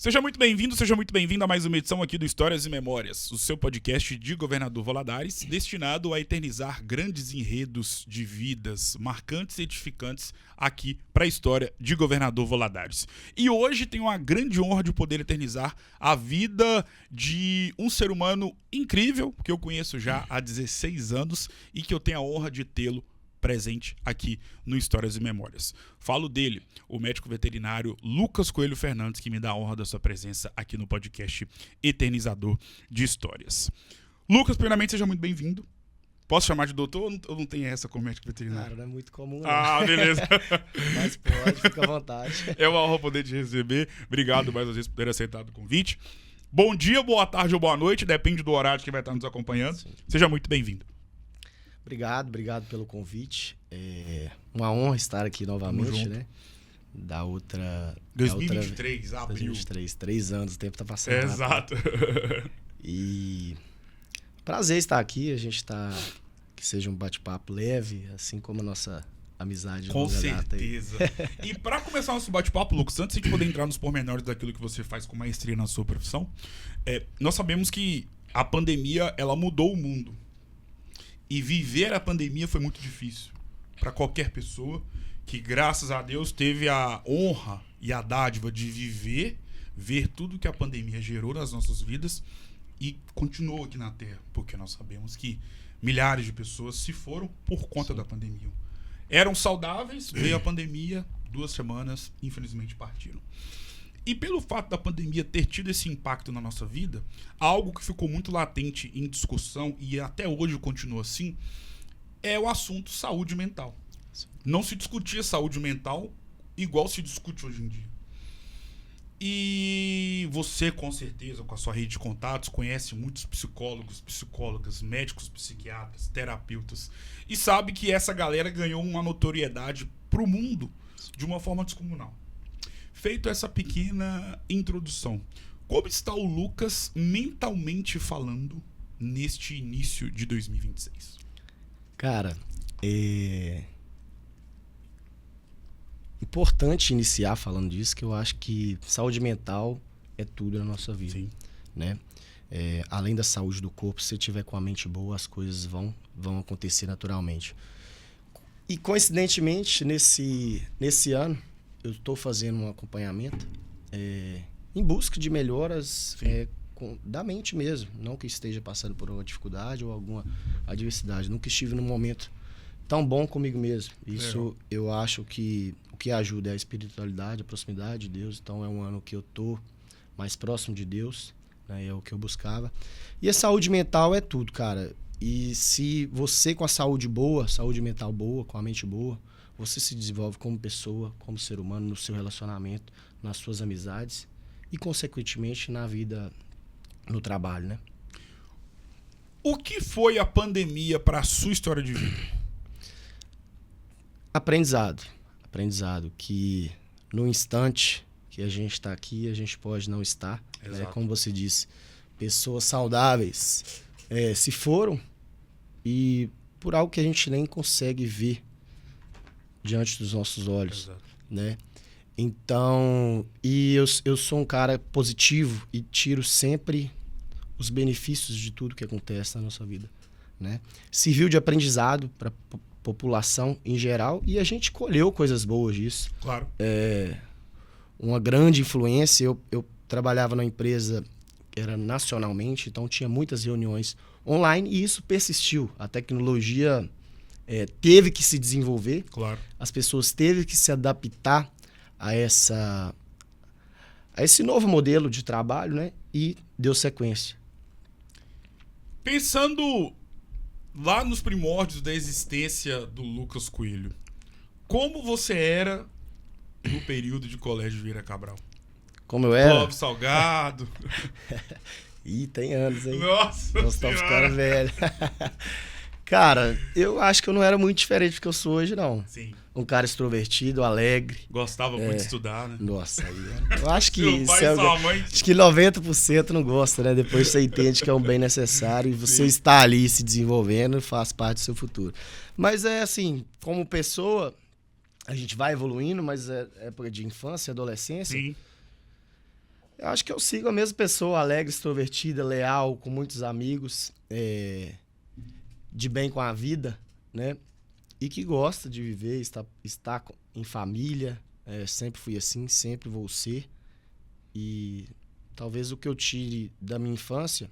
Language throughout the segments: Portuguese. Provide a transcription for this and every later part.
Seja muito bem-vindo a mais uma edição aqui do Histórias e Memórias, o seu podcast de Governador Valadares, destinado a eternizar grandes enredos de vidas marcantes e edificantes aqui para a história de Governador Valadares. E hoje tenho a grande honra de poder eternizar a vida de um ser humano incrível, que eu conheço já há 16 anos e que eu tenho a honra de tê-lo presente aqui no Histórias e Memórias. Falo dele, o médico veterinário Lucas Coelho Fernandes, que me dá a honra da sua presença aqui no podcast Eternizador de Histórias. Lucas, primeiramente, seja muito bem-vindo. Posso chamar de doutor ou não tem essa com médico veterinário? Cara, não é muito comum, não. Ah, beleza. Mas pode, fica à vontade. É uma honra poder te receber. Obrigado mais uma vez por ter aceitado o convite. Bom dia, boa tarde ou boa noite, depende do horário que vai estar nos acompanhando. Sim. Seja muito bem-vindo. Obrigado pelo convite. É uma honra estar aqui novamente, né? Da outra... 2023, abril. 2023, 3 anos, o tempo tá passando. Exato. E prazer estar aqui, a gente tá... Que seja um bate-papo leve, assim como a nossa amizade. Com certeza. E para começar nosso bate-papo, Lucas, antes de poder entrar nos pormenores daquilo que você faz com maestria na sua profissão, nós sabemos que a pandemia, ela mudou o mundo. E viver a pandemia foi muito difícil para qualquer pessoa que, graças a Deus, teve a honra e a dádiva de ver tudo que a pandemia gerou nas nossas vidas e continuou aqui na Terra, porque nós sabemos que milhares de pessoas se foram por conta da pandemia. Eram saudáveis, veio a pandemia, 2 semanas, infelizmente partiram. E pelo fato da pandemia ter tido esse impacto na nossa vida, algo que ficou muito latente em discussão e até hoje continua assim, é o assunto saúde mental. Não se discutia saúde mental igual se discute hoje em dia. E você, com certeza, com a sua rede de contatos, conhece muitos psicólogos, psicólogas, médicos, psiquiatras, terapeutas, e sabe que essa galera ganhou uma notoriedade pro mundo de uma forma descomunal. Feito essa pequena introdução, como está o Lucas mentalmente falando neste início de 2026? Cara, é importante iniciar falando disso, que eu acho que saúde mental é tudo na nossa vida. Sim. Né? Além da saúde do corpo, se você tiver com a mente boa, as coisas vão acontecer naturalmente. E coincidentemente, nesse ano, eu estou fazendo um acompanhamento em busca de melhoras da mente mesmo. Não que esteja passando por uma dificuldade ou alguma adversidade. Nunca estive num momento tão bom comigo mesmo. Isso eu acho que o que ajuda é a espiritualidade, a proximidade de Deus. Então é um ano que eu estou mais próximo de Deus, né? É o que eu buscava. E a saúde mental é tudo, cara. E se você com a saúde mental boa, com a mente boa, você se desenvolve como pessoa, como ser humano, no seu relacionamento, nas suas amizades e, consequentemente, na vida, no trabalho, né? O que foi a pandemia para a sua história de vida? Aprendizado. Aprendizado que no instante que a gente está aqui, a gente pode não estar. Né? Como você disse, pessoas saudáveis se foram e por algo que a gente nem consegue ver diante dos nossos olhos. Exato. Né? Então, e eu sou um cara positivo e tiro sempre os benefícios de tudo que acontece na nossa vida, né? Serviu de aprendizado para a população em geral e a gente colheu coisas boas disso. Claro. Uma grande influência, eu trabalhava numa empresa que era nacionalmente, então tinha muitas reuniões online e isso persistiu. A tecnologia teve que se desenvolver, claro. As pessoas teve que se adaptar a esse novo modelo de trabalho, né? E deu sequência. Pensando lá nos primórdios da existência do Lucas Coelho, como você era no período de colégio Vieira Cabral? Como eu era? Pobre, salgado. Ih, tem anos, hein? Nossa Nós estamos ficando velho. Cara, eu acho que eu não era muito diferente do que eu sou hoje, não. Sim. Um cara extrovertido, alegre. Gostava muito de estudar, né? Nossa, eu acho que seu pai e sua mãe... acho que 90% não gosta, né? Depois você entende que é um bem necessário e você está ali se desenvolvendo faz parte do seu futuro. Mas é assim, como pessoa, a gente vai evoluindo, mas é época de infância, adolescência. Sim. Eu acho que eu sigo a mesma pessoa, alegre, extrovertida, leal, com muitos amigos, de bem com a vida, né? E que gosta de viver, está em família. Sempre fui assim, sempre vou ser. E talvez o que eu tire da minha infância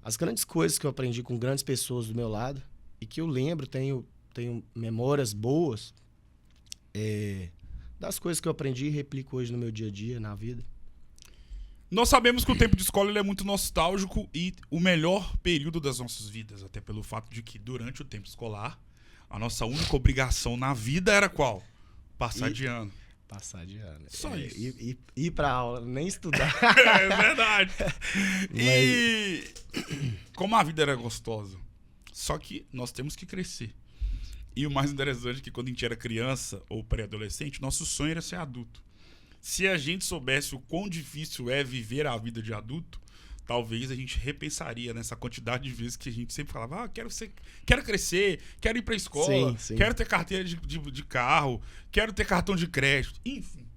as grandes coisas que eu aprendi com grandes pessoas do meu lado e que eu lembro, tenho memórias boas das coisas que eu aprendi e replico hoje no meu dia a dia, na vida. Nós sabemos que o tempo de escola ele é muito nostálgico e o melhor período das nossas vidas, até pelo fato de que durante o tempo escolar, a nossa única obrigação na vida era qual? Passar de ano. Passar de ano. Só isso. Ir pra aula, nem estudar. É verdade. E como a vida era gostosa, só que nós temos que crescer. E o mais interessante é que quando a gente era criança ou pré-adolescente, nosso sonho era ser adulto. Se a gente soubesse o quão difícil é viver a vida de adulto, talvez a gente repensaria nessa quantidade de vezes que a gente sempre falava, quero crescer, quero ir pra escola, sim. quero ter carteira de carro, quero ter cartão de crédito, enfim.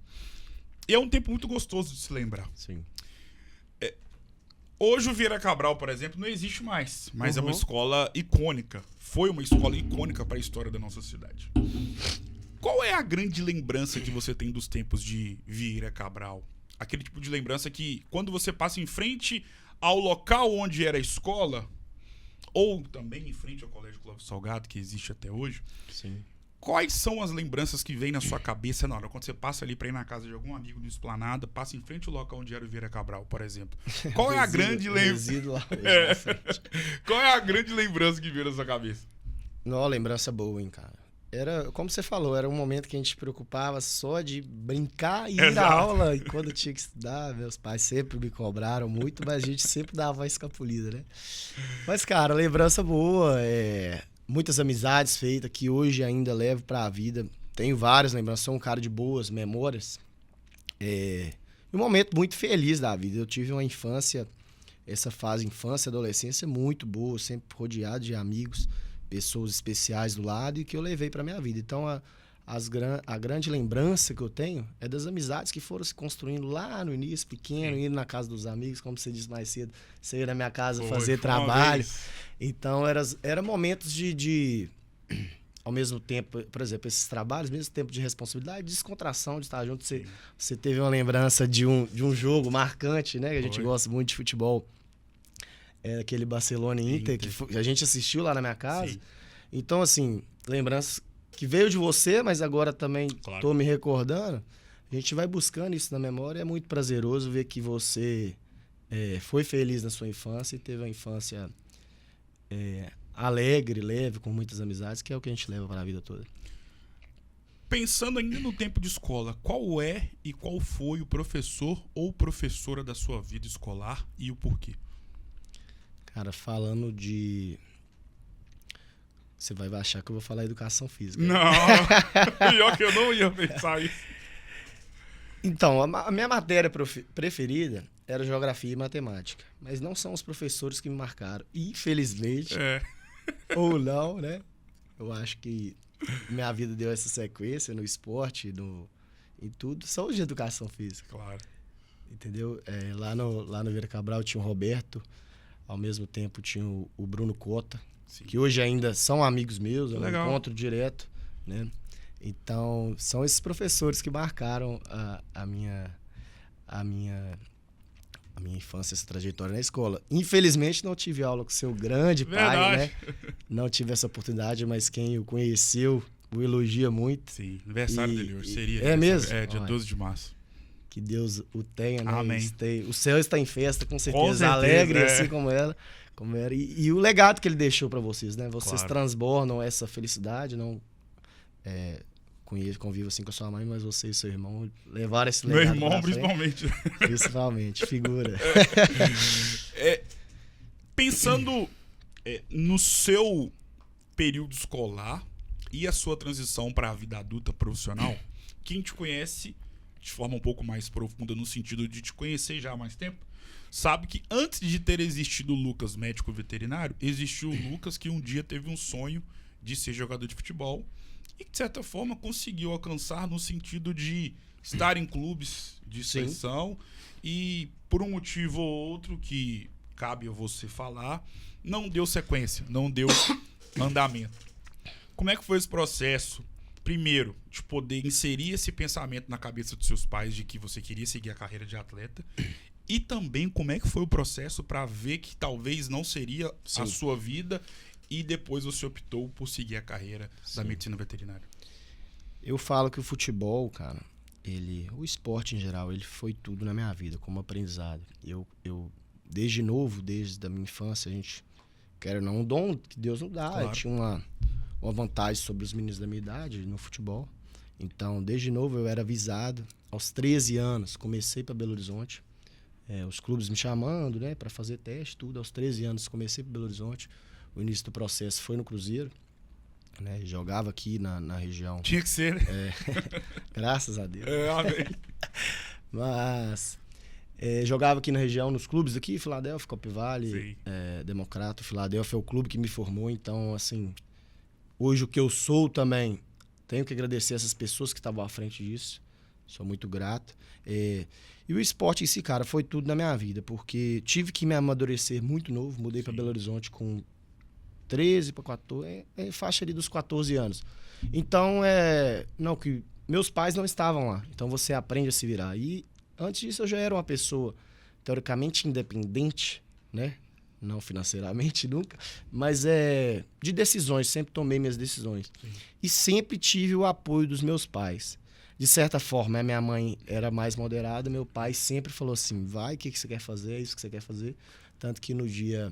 E é um tempo muito gostoso de se lembrar. Sim. Hoje o Vieira Cabral, por exemplo, não existe mais, mas é uma escola icônica. Foi uma escola icônica para a história da nossa cidade. Qual é a grande lembrança que você tem dos tempos de Vieira Cabral? Aquele tipo de lembrança que, quando você passa em frente ao local onde era a escola, ou também em frente ao Colégio Clóvis Salgado, que existe até hoje, Sim. quais são as lembranças que vêm na sua cabeça na hora? Quando você passa ali para ir na casa de algum amigo no Esplanada, passa em frente ao local onde era o Vieira Cabral, por exemplo. Qual é a grande lembrança? Qual é a grande lembrança que vem na sua cabeça? Não, lembrança boa, hein, cara. Era, como você falou, era um momento que a gente se preocupava só de brincar e ir à aula. E quando tinha que estudar, meus pais sempre me cobraram muito, mas a gente sempre dava uma escapulida, né? Mas, cara, lembrança boa, muitas amizades feitas que hoje ainda levo pra vida. Tenho várias lembranças, sou um cara de boas memórias. Um momento muito feliz da vida. Eu tive uma infância, essa fase infância, adolescência muito boa, sempre rodeado de amigos, pessoas especiais do lado e que eu levei para minha vida. Então, a grande lembrança que eu tenho é das amizades que foram se construindo lá no início, pequeno, indo na casa dos amigos, como você disse mais cedo, você ia na minha casa fazer trabalho. Então, era momentos de ao mesmo tempo, por exemplo, esses trabalhos, mesmo tempo de responsabilidade, de descontração, de estar junto. Você teve uma lembrança de um jogo marcante, né? Que a gente gosta muito de futebol. Aquele Barcelona e Inter, que a gente assistiu lá na minha casa. Sim. Então, assim, lembranças que veio de você, mas agora também tô me recordando. A gente vai buscando isso na memória. É muito prazeroso ver que você foi feliz na sua infância e teve uma infância alegre, leve, com muitas amizades, que é o que a gente leva para a vida toda. Pensando ainda no tempo de escola, qual é e qual foi o professor ou professora da sua vida escolar e o porquê? Cara, falando de... Você vai achar que eu vou falar educação física. Não, pior que eu não ia pensar isso. Então, a minha matéria preferida era geografia e matemática. Mas não são os professores que me marcaram. Infelizmente, ou não, né? Eu acho que minha vida deu essa sequência no esporte, em tudo. São os de educação física. Claro. Entendeu? Lá no Vieira Cabral tinha o Roberto. Ao mesmo tempo tinha o Bruno Cota, sim, que hoje ainda são amigos meus, eu encontro direto, né? Então, são esses professores que marcaram a minha infância, essa trajetória na escola. Infelizmente, não tive aula com seu grande pai, né? Não tive essa oportunidade, mas quem o conheceu o elogia muito. Sim, aniversário dele hoje seria. É mesmo? Dia 12 de março. Que Deus o tenha, né? Amém. O céu está em festa, com certeza alegre, assim como era. E o legado que ele deixou para vocês, né? Vocês transbordam essa felicidade, não convivo assim com a sua mãe, mas você e seu irmão levaram esse legado. Meu irmão, principalmente. Principalmente, figura. Pensando no seu período escolar e a sua transição para a vida adulta profissional, quem te conhece de forma um pouco mais profunda, no sentido de te conhecer já há mais tempo, sabe que antes de ter existido o Lucas médico veterinário, existiu o Lucas que um dia teve um sonho de ser jogador de futebol e que, de certa forma, conseguiu alcançar no sentido de estar em clubes de extensão e, por um motivo ou outro que cabe a você falar, não deu sequência, não deu andamento. Como é que foi esse processo, primeiro, de poder inserir esse pensamento na cabeça dos seus pais de que você queria seguir a carreira de atleta? E também como é que foi o processo para ver que talvez não seria a sua vida e depois você optou por seguir a carreira da medicina veterinária? Eu falo que o futebol, cara, o esporte em geral, ele foi tudo na minha vida, como aprendizado. Eu desde novo, desde a minha infância, a gente quer não um dom que Deus nos dá. Claro. Eu tinha uma vantagem sobre os meninos da minha idade no futebol. Então, desde novo eu era avisado. Aos 13 anos, comecei para Belo Horizonte. Os clubes me chamando, né, para fazer teste, tudo. Aos 13 anos comecei para Belo Horizonte. O início do processo foi no Cruzeiro, né? Jogava aqui na região. Tinha que ser, né? Graças a Deus. Amém. Mas jogava aqui na região, nos clubes aqui, Filadélfia, Copivale, Democrata. Filadélfia é o clube que me formou. Então, assim, hoje o que eu sou também, tenho que agradecer essas pessoas que estavam à frente disso. Sou muito grato. E o esporte em si, cara, foi tudo na minha vida, porque tive que me amadurecer muito novo. Mudei para Belo Horizonte com 13 para 14, faixa ali dos 14 anos. Então, não, que meus pais não estavam lá. Então, você aprende a se virar. E antes disso, eu já era uma pessoa teoricamente independente, né? Não financeiramente nunca, mas de decisões, sempre tomei minhas decisões. Sim. E sempre tive o apoio dos meus pais. De certa forma, a minha mãe era mais moderada, meu pai sempre falou assim, vai, o que você quer fazer, é isso que você quer fazer. Tanto que no dia,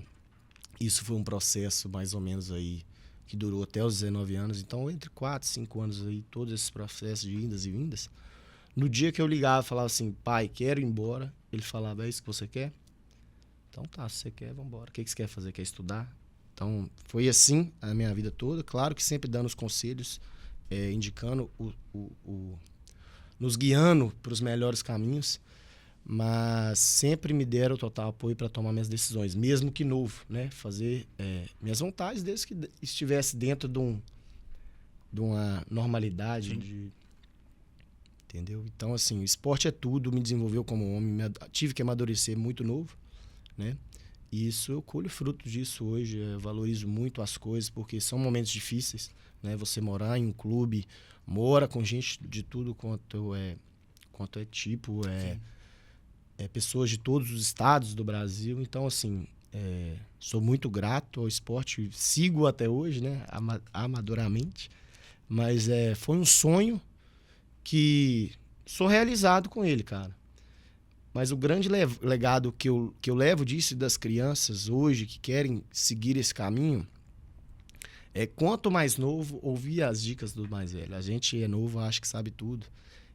isso foi um processo mais ou menos aí, que durou até os 19 anos. Então, entre 4 e 5 anos aí, todos esses processos de indas e vindas. No dia que eu ligava e falava assim, pai, quero ir embora, ele falava, é isso que você quer? Então tá, se você quer, vamos embora. O que você quer fazer? Quer estudar? Então, foi assim a minha vida toda. Claro que sempre dando os conselhos, indicando, nos guiando para os melhores caminhos, mas sempre me deram o total apoio para tomar minhas decisões, mesmo que novo, né? Fazer minhas vontades, desde que estivesse dentro de uma normalidade. Entendeu? Então, assim, o esporte é tudo, me desenvolveu como homem, tive que amadurecer muito novo, né? E isso, eu colho fruto disso hoje, eu valorizo muito as coisas, porque são momentos difíceis, né? Você morar em um clube, mora com gente de tudo quanto é tipo, pessoas de todos os estados do Brasil. Então, assim, sou muito grato ao esporte, sigo até hoje, né? Amadoramente, mas foi um sonho que sou realizado com ele, cara. Mas o grande legado que eu levo disso das crianças hoje que querem seguir esse caminho quanto mais novo, ouvir as dicas do mais velho. A gente é novo, acha que sabe tudo.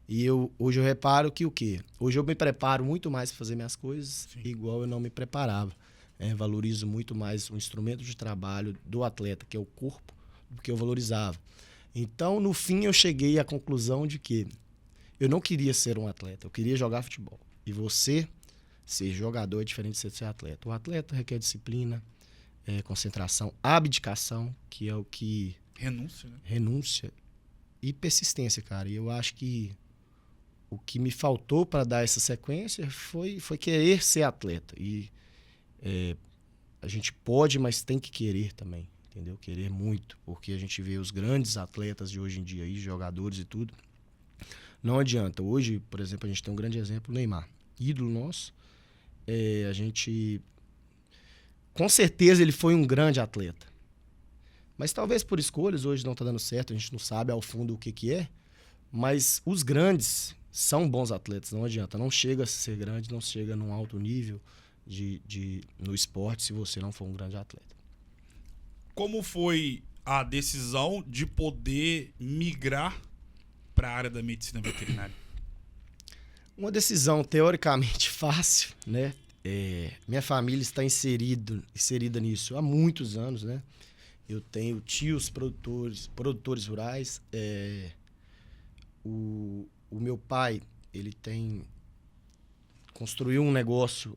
E hoje eu reparo que o quê? Hoje eu me preparo muito mais para fazer minhas coisas, igual eu não me preparava. Valorizo muito mais o instrumento de trabalho do atleta, que é o corpo, do que eu valorizava. Então, no fim, eu cheguei à conclusão de que eu não queria ser um atleta, eu queria jogar futebol. E você ser jogador é diferente de você ser atleta. O atleta requer disciplina, concentração, abdicação, que é o que... Renúncia, né? Renúncia e persistência, cara. E eu acho que o que me faltou para dar essa sequência foi querer ser atleta. E a gente pode, mas tem que querer também, entendeu? Querer muito, porque a gente vê os grandes atletas de hoje em dia, aí, jogadores e tudo. Não adianta. Hoje, por exemplo, a gente tem um grande exemplo, o Neymar, ídolo nosso. A gente... Com certeza ele foi um grande atleta. Mas talvez por escolhas, hoje não está dando certo, a gente não sabe ao fundo o que é. Mas os grandes são bons atletas, não adianta. Não chega a ser grande, não chega num alto nível no esporte se você não for um grande atleta. Como foi a decisão de poder migrar para a área da medicina veterinária? Uma decisão teoricamente fácil, né? Minha família está inserida nisso há muitos anos, né? Eu tenho tios produtores rurais. O meu pai, ele construiu um negócio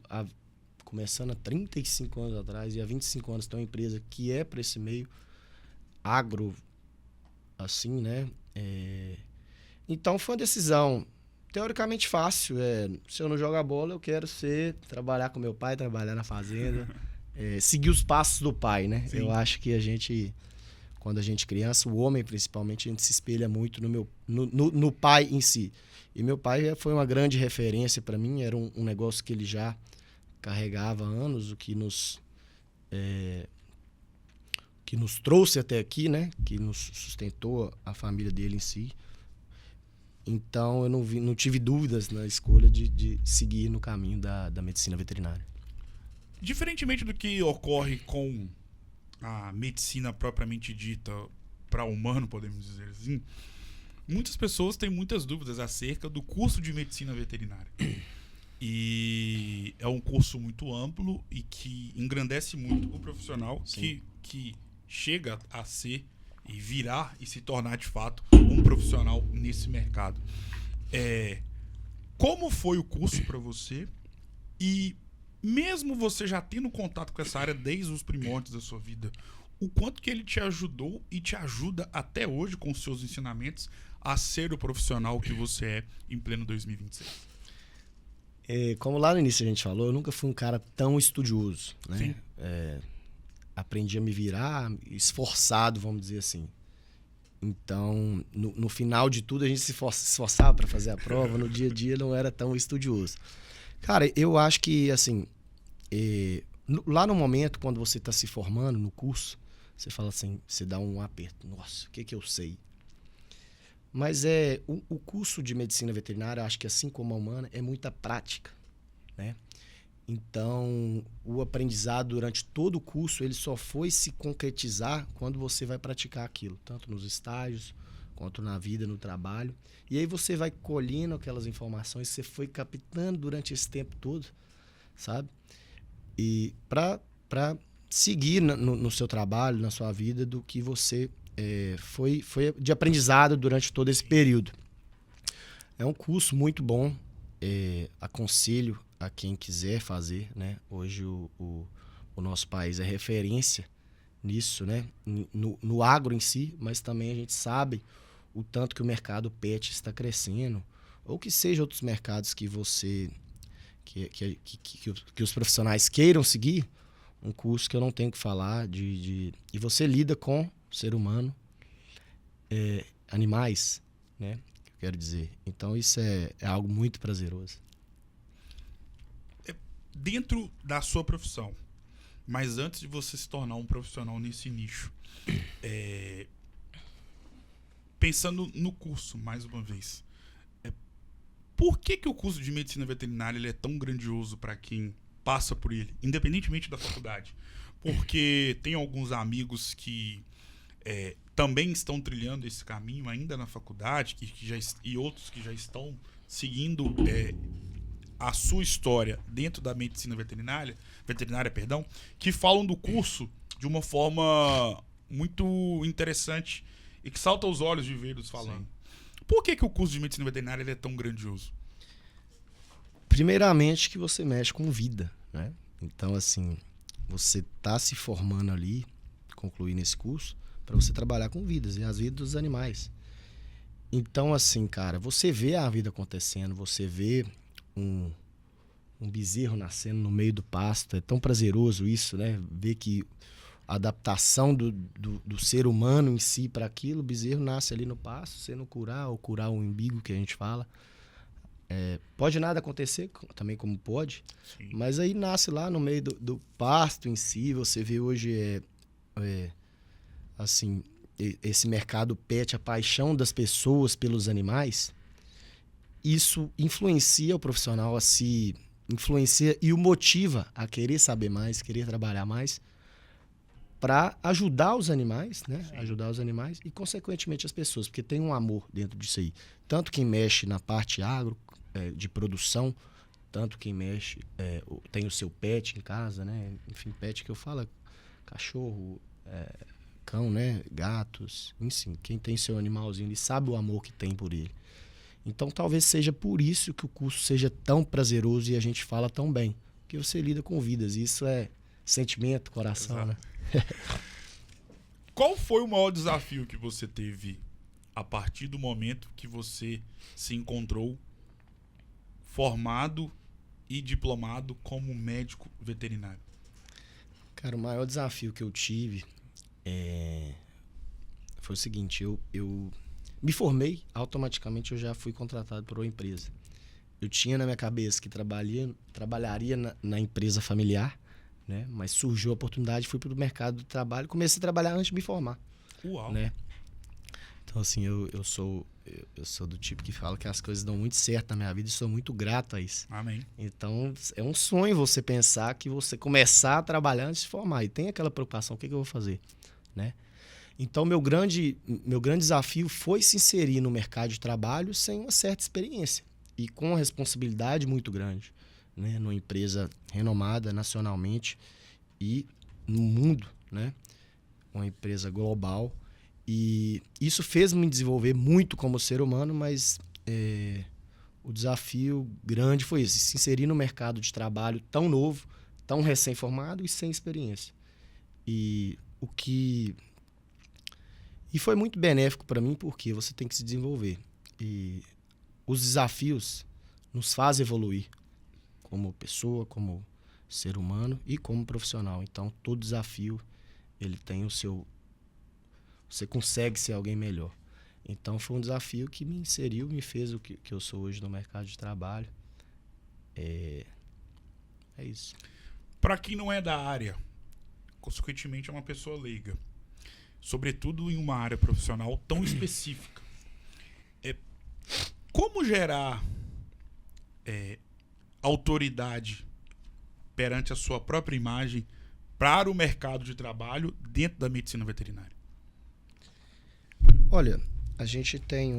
começando há 35 anos atrás, e há 25 anos tem uma empresa que é para esse meio agro, assim, né? Então foi uma decisão teoricamente fácil. Se eu não jogar bola, eu quero trabalhar com meu pai, trabalhar na fazenda, seguir os passos do pai, né? Sim. Eu acho que quando a gente é criança, o homem principalmente, a gente se espelha muito no pai em si. E meu pai foi uma grande referência para mim, era um negócio que ele já carregava há anos, o que nos trouxe até aqui, né? Que nos sustentou a família dele em si. Então, eu não tive dúvidas na escolha de seguir no caminho da medicina veterinária. Diferentemente do que ocorre com a medicina propriamente dita para humano, podemos dizer assim, muitas pessoas têm muitas dúvidas acerca do curso de medicina veterinária. E é um curso muito amplo e que engrandece muito o profissional que chega a ser e virar e se tornar de fato um profissional nesse mercado. Como foi o curso para você? E mesmo você já tendo contato com essa área desde os primórdios da sua vida, o quanto que ele te ajudou e te ajuda até hoje com os seus ensinamentos a ser o profissional que você é em pleno 2026? Como lá no início a gente falou, eu nunca fui um cara tão estudioso, né? Sim. Aprendi a me virar esforçado, vamos dizer assim. Então, no final de tudo, a gente se esforçava para fazer a prova. No dia a dia, não era tão estudioso. Cara, eu acho que, assim, lá no momento, quando você está se formando no curso, você fala assim, você dá um aperto. Nossa, o que eu sei? Mas o curso de medicina veterinária, acho que assim como a humana, é muita prática, né? Então, o aprendizado durante todo o curso, ele só foi se concretizar quando você vai praticar aquilo, tanto nos estágios, quanto na vida, no trabalho. E aí você vai colhendo aquelas informações que você foi captando durante esse tempo todo, sabe? E para seguir no seu trabalho, na sua vida, do que você foi de aprendizado durante todo esse período. É um curso muito bom, aconselho a quem quiser fazer, né? Hoje o nosso país é referência nisso, né? No agro em si, mas também a gente sabe o tanto que o mercado pet está crescendo, ou que seja outros mercados que você que os profissionais queiram seguir. Um curso que eu não tenho que falar e você lida com o ser humano, animais, né? Eu quero dizer. Então isso é algo muito prazeroso. Dentro da sua profissão, mas antes de você se tornar um profissional nesse nicho, pensando no curso, mais uma vez, por que o curso de medicina veterinária ele é tão grandioso para quem passa por ele, independentemente da faculdade? Porque tem alguns amigos que também estão trilhando esse caminho ainda na faculdade e outros que já estão seguindo a sua história dentro da medicina veterinária, que falam do curso de uma forma muito interessante e que salta aos olhos de vê-los falando. Sim. Por que o curso de medicina veterinária ele é tão grandioso? Primeiramente que você mexe com vida, né? Então, assim, você está se formando ali, concluindo esse curso, para você trabalhar com vidas, e as vidas dos animais. Então, assim, cara, você vê a vida acontecendo, você vê um bezerro nascendo no meio do pasto, é tão prazeroso isso, né? Ver que a adaptação do ser humano em si para aquilo, o bezerro nasce ali no pasto, você não curar, ou curar o umbigo que a gente fala. Pode nada acontecer, também como pode, sim, mas aí nasce lá no meio do pasto em si. Você vê hoje assim, esse mercado pet, a paixão das pessoas pelos animais, isso influencia o profissional influencia e o motiva a querer saber mais, querer trabalhar mais para ajudar os animais, né? Sim. Ajudar os animais e, consequentemente, as pessoas, porque tem um amor dentro disso aí. Tanto quem mexe na parte agro, de produção, tanto quem mexe, tem o seu pet em casa, né? Enfim, pet que eu falo, cachorro, cão, né? Gatos, enfim, quem tem seu animalzinho, ele sabe o amor que tem por ele. Então, talvez seja por isso que o curso seja tão prazeroso e a gente fala tão bem. Porque você lida com vidas. E isso é sentimento, coração, exato, né? Qual foi o maior desafio que você teve a partir do momento que você se encontrou formado e diplomado como médico veterinário? Cara, o maior desafio que eu tive foi o seguinte, eu me formei, automaticamente eu já fui contratado por uma empresa. Eu tinha na minha cabeça que trabalharia na empresa familiar, né? Mas surgiu a oportunidade, fui para o mercado de trabalho, comecei a trabalhar antes de me formar. Uau! Né? Então, assim, eu sou do tipo que fala que as coisas dão muito certo na minha vida e sou muito grato a isso. Amém. Então, é um sonho você pensar que você começar a trabalhar antes de formar. E tem aquela preocupação, o que eu vou fazer? Né? Então, meu grande desafio foi se inserir no mercado de trabalho sem uma certa experiência e com uma responsabilidade muito grande, né? Numa empresa renomada nacionalmente e no mundo, né? Uma empresa global. E isso fez me desenvolver muito como ser humano, mas o desafio grande foi esse, se inserir no mercado de trabalho tão novo, tão recém-formado e sem experiência. E foi muito benéfico para mim, porque você tem que se desenvolver. E os desafios nos fazem evoluir como pessoa, como ser humano e como profissional. Então, todo desafio ele tem o seu... Você consegue ser alguém melhor. Então, foi um desafio que me inseriu, me fez o que eu sou hoje no mercado de trabalho. É isso. Para quem não é da área, consequentemente é uma pessoa leiga, sobretudo em uma área profissional tão específica, como gerar autoridade perante a sua própria imagem para o mercado de trabalho dentro da medicina veterinária? Olha, a gente tem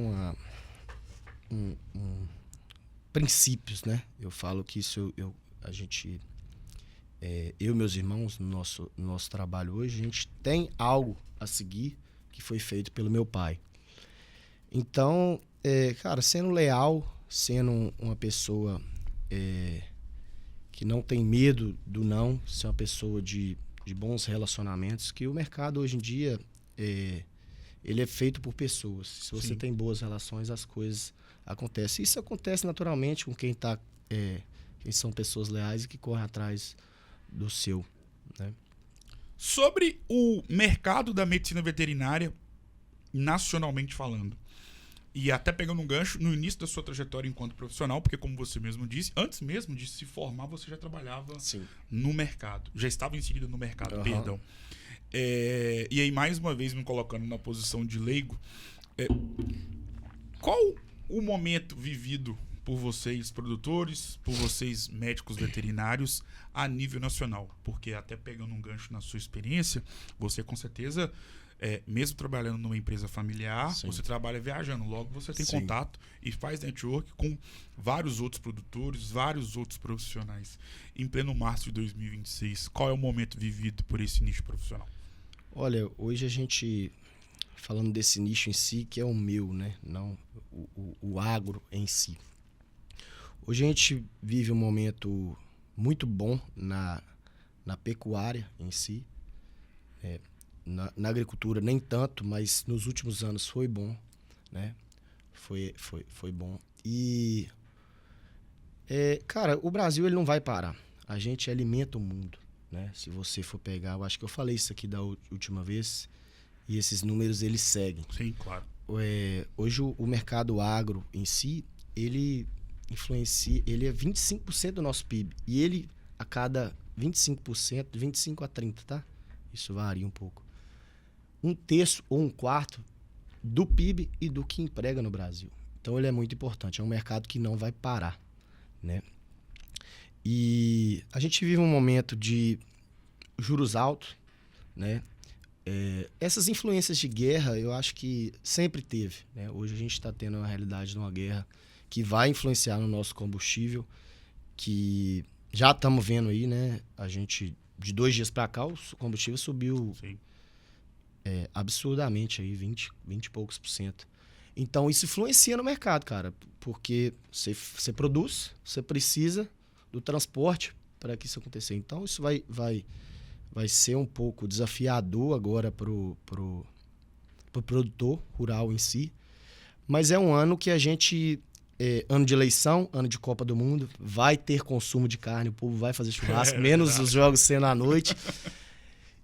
princípios, né? Eu falo que isso eu e meus irmãos no nosso trabalho hoje, a gente tem algo a seguir que foi feito pelo meu pai. Então, cara, sendo leal, sendo uma pessoa que não tem medo do não, ser uma pessoa de bons relacionamentos, que o mercado hoje em dia ele é feito por pessoas. Se você Sim. tem boas relações, as coisas acontecem. Isso acontece naturalmente com quem são pessoas leais e que correm atrás do seu, né? Sobre o mercado da medicina veterinária, nacionalmente falando, e até pegando um gancho no início da sua trajetória enquanto profissional, porque como você mesmo disse, antes mesmo de se formar, você já trabalhava no mercado, já estava inserido no mercado, perdão. E aí, mais uma vez, me colocando na posição de leigo, qual o momento vivido por vocês, produtores, por vocês, médicos veterinários, a nível nacional? Porque até pegando um gancho na sua experiência, você com certeza, mesmo trabalhando numa empresa familiar, você trabalha viajando, logo você tem contato e faz network com vários outros produtores, vários outros profissionais. Em pleno março de 2026, qual é o momento vivido por esse nicho profissional? Olha, hoje a gente, falando desse nicho em si, que é o meu, né? Não o agro em si. Hoje a gente vive um momento muito bom na pecuária em si. Na agricultura nem tanto, mas nos últimos anos foi bom, né? Foi bom. E, cara, o Brasil ele não vai parar. A gente alimenta o mundo, né? Se você for pegar, eu acho que eu falei isso aqui da última vez, e esses números eles seguem. Sim, claro. Hoje o mercado agro em si, ele influencia, ele é 25% do nosso PIB. E ele, a cada 25%, 25% a 30%, tá? Isso varia um pouco. 1/3 ou 1/4 do PIB e do que emprega no Brasil. Então ele é muito importante, é um mercado que não vai parar, né? E a gente vive um momento de juros altos, né? Essas influências de guerra, eu acho que sempre teve, né? Hoje a gente está tendo uma realidade de uma guerra que vai influenciar no nosso combustível, que já estamos vendo aí, né? A gente, de 2 dias para cá, o combustível subiu absurdamente, aí, 20 e poucos %. Então, isso influencia no mercado, cara, porque você produz, você precisa do transporte para que isso aconteça. Então, isso vai ser um pouco desafiador agora pro produtor rural em si, mas é um ano que a gente ano de eleição, ano de Copa do Mundo, vai ter consumo de carne, o povo vai fazer churrasco, menos os jogos sendo à noite.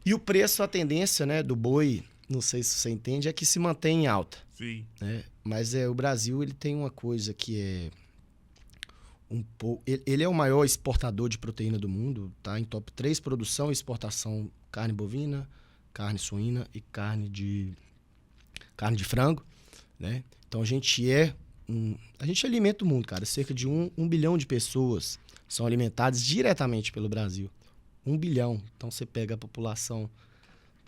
E o preço, a tendência, né, do boi, não sei se você entende, é que se mantém em alta. Sim. Né? Mas o Brasil ele tem uma coisa que é ele é o maior exportador de proteína do mundo, tá em top 3 produção e exportação, carne bovina, carne suína e carne de frango, né? Então a gente alimenta o mundo, cara. Cerca de 1 bilhão de pessoas são alimentadas diretamente pelo Brasil. 1 bilhão. Então você pega a população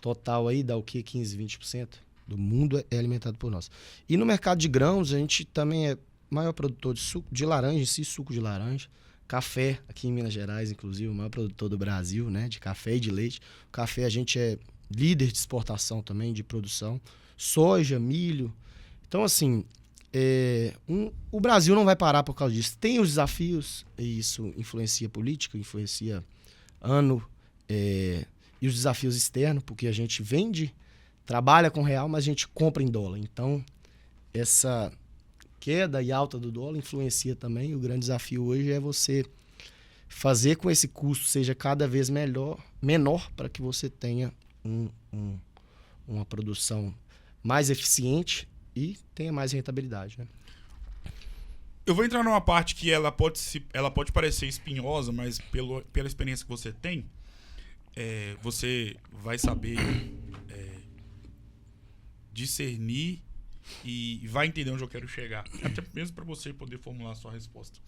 total aí, dá o quê? 15, 20% do mundo é alimentado por nós. E no mercado de grãos, a gente também é maior produtor de suco de laranja em si, suco de laranja. Café, aqui em Minas Gerais, inclusive, o maior produtor do Brasil, né? De café e de leite. O café a gente é líder de exportação também, de produção. Soja, milho. Então, assim, o Brasil não vai parar por causa disso. Tem os desafios, e isso influencia a política, influencia e os desafios externos, porque a gente vende, trabalha com real, mas a gente compra em dólar. Então, essa queda e alta do dólar influencia também. O grande desafio hoje é você fazer com que esse custo seja cada vez menor para que você tenha uma produção mais eficiente e tenha mais rentabilidade, né? Eu vou entrar numa parte que ela pode parecer espinhosa, mas pela experiência que você tem, você vai saber discernir e vai entender onde eu quero chegar. Até mesmo para você poder formular a sua resposta.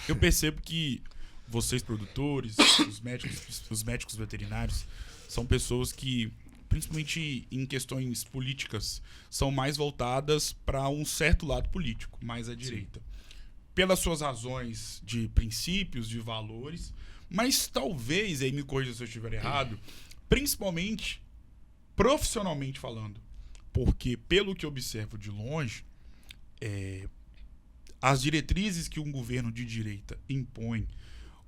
Eu percebo que vocês, produtores, os médicos veterinários, são pessoas que, principalmente em questões políticas, são mais voltadas para um certo lado político, mais à direita. Sim. Pelas suas razões de princípios, de valores, mas talvez, aí me corrija se eu estiver errado, principalmente profissionalmente falando. Porque, pelo que observo de longe, as diretrizes que um governo de direita impõe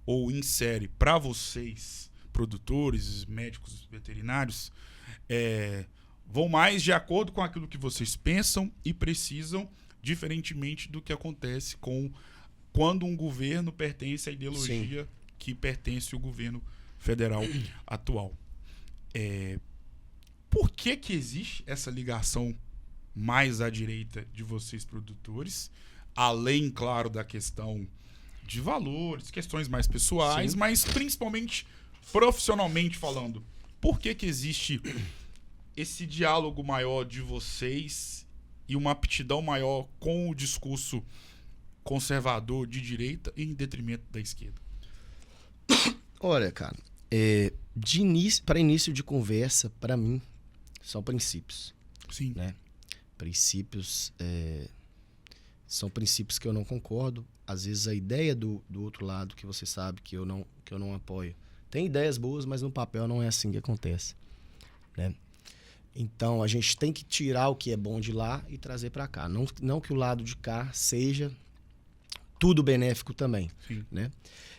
ou insere para vocês, produtores, médicos veterinários, vão mais de acordo com aquilo que vocês pensam e precisam, diferentemente do que acontece quando um governo pertence à ideologia Sim. que pertence ao governo federal atual. Por que existe essa ligação mais à direita de vocês, produtores, além, claro, da questão de valores, questões mais pessoais, Sim. mas principalmente profissionalmente falando? Por que existe esse diálogo maior de vocês e uma aptidão maior com o discurso conservador de direita em detrimento da esquerda? Olha, cara, para início de conversa, para mim, são princípios. Sim. Né? Princípios são princípios que eu não concordo. Às vezes a ideia do outro lado, que você sabe que eu não apoio. Tem ideias boas, mas no papel não é assim que acontece. Né? Então a gente tem que tirar o que é bom de lá e trazer para cá. Não que o lado de cá seja tudo benéfico também. Sim. Né?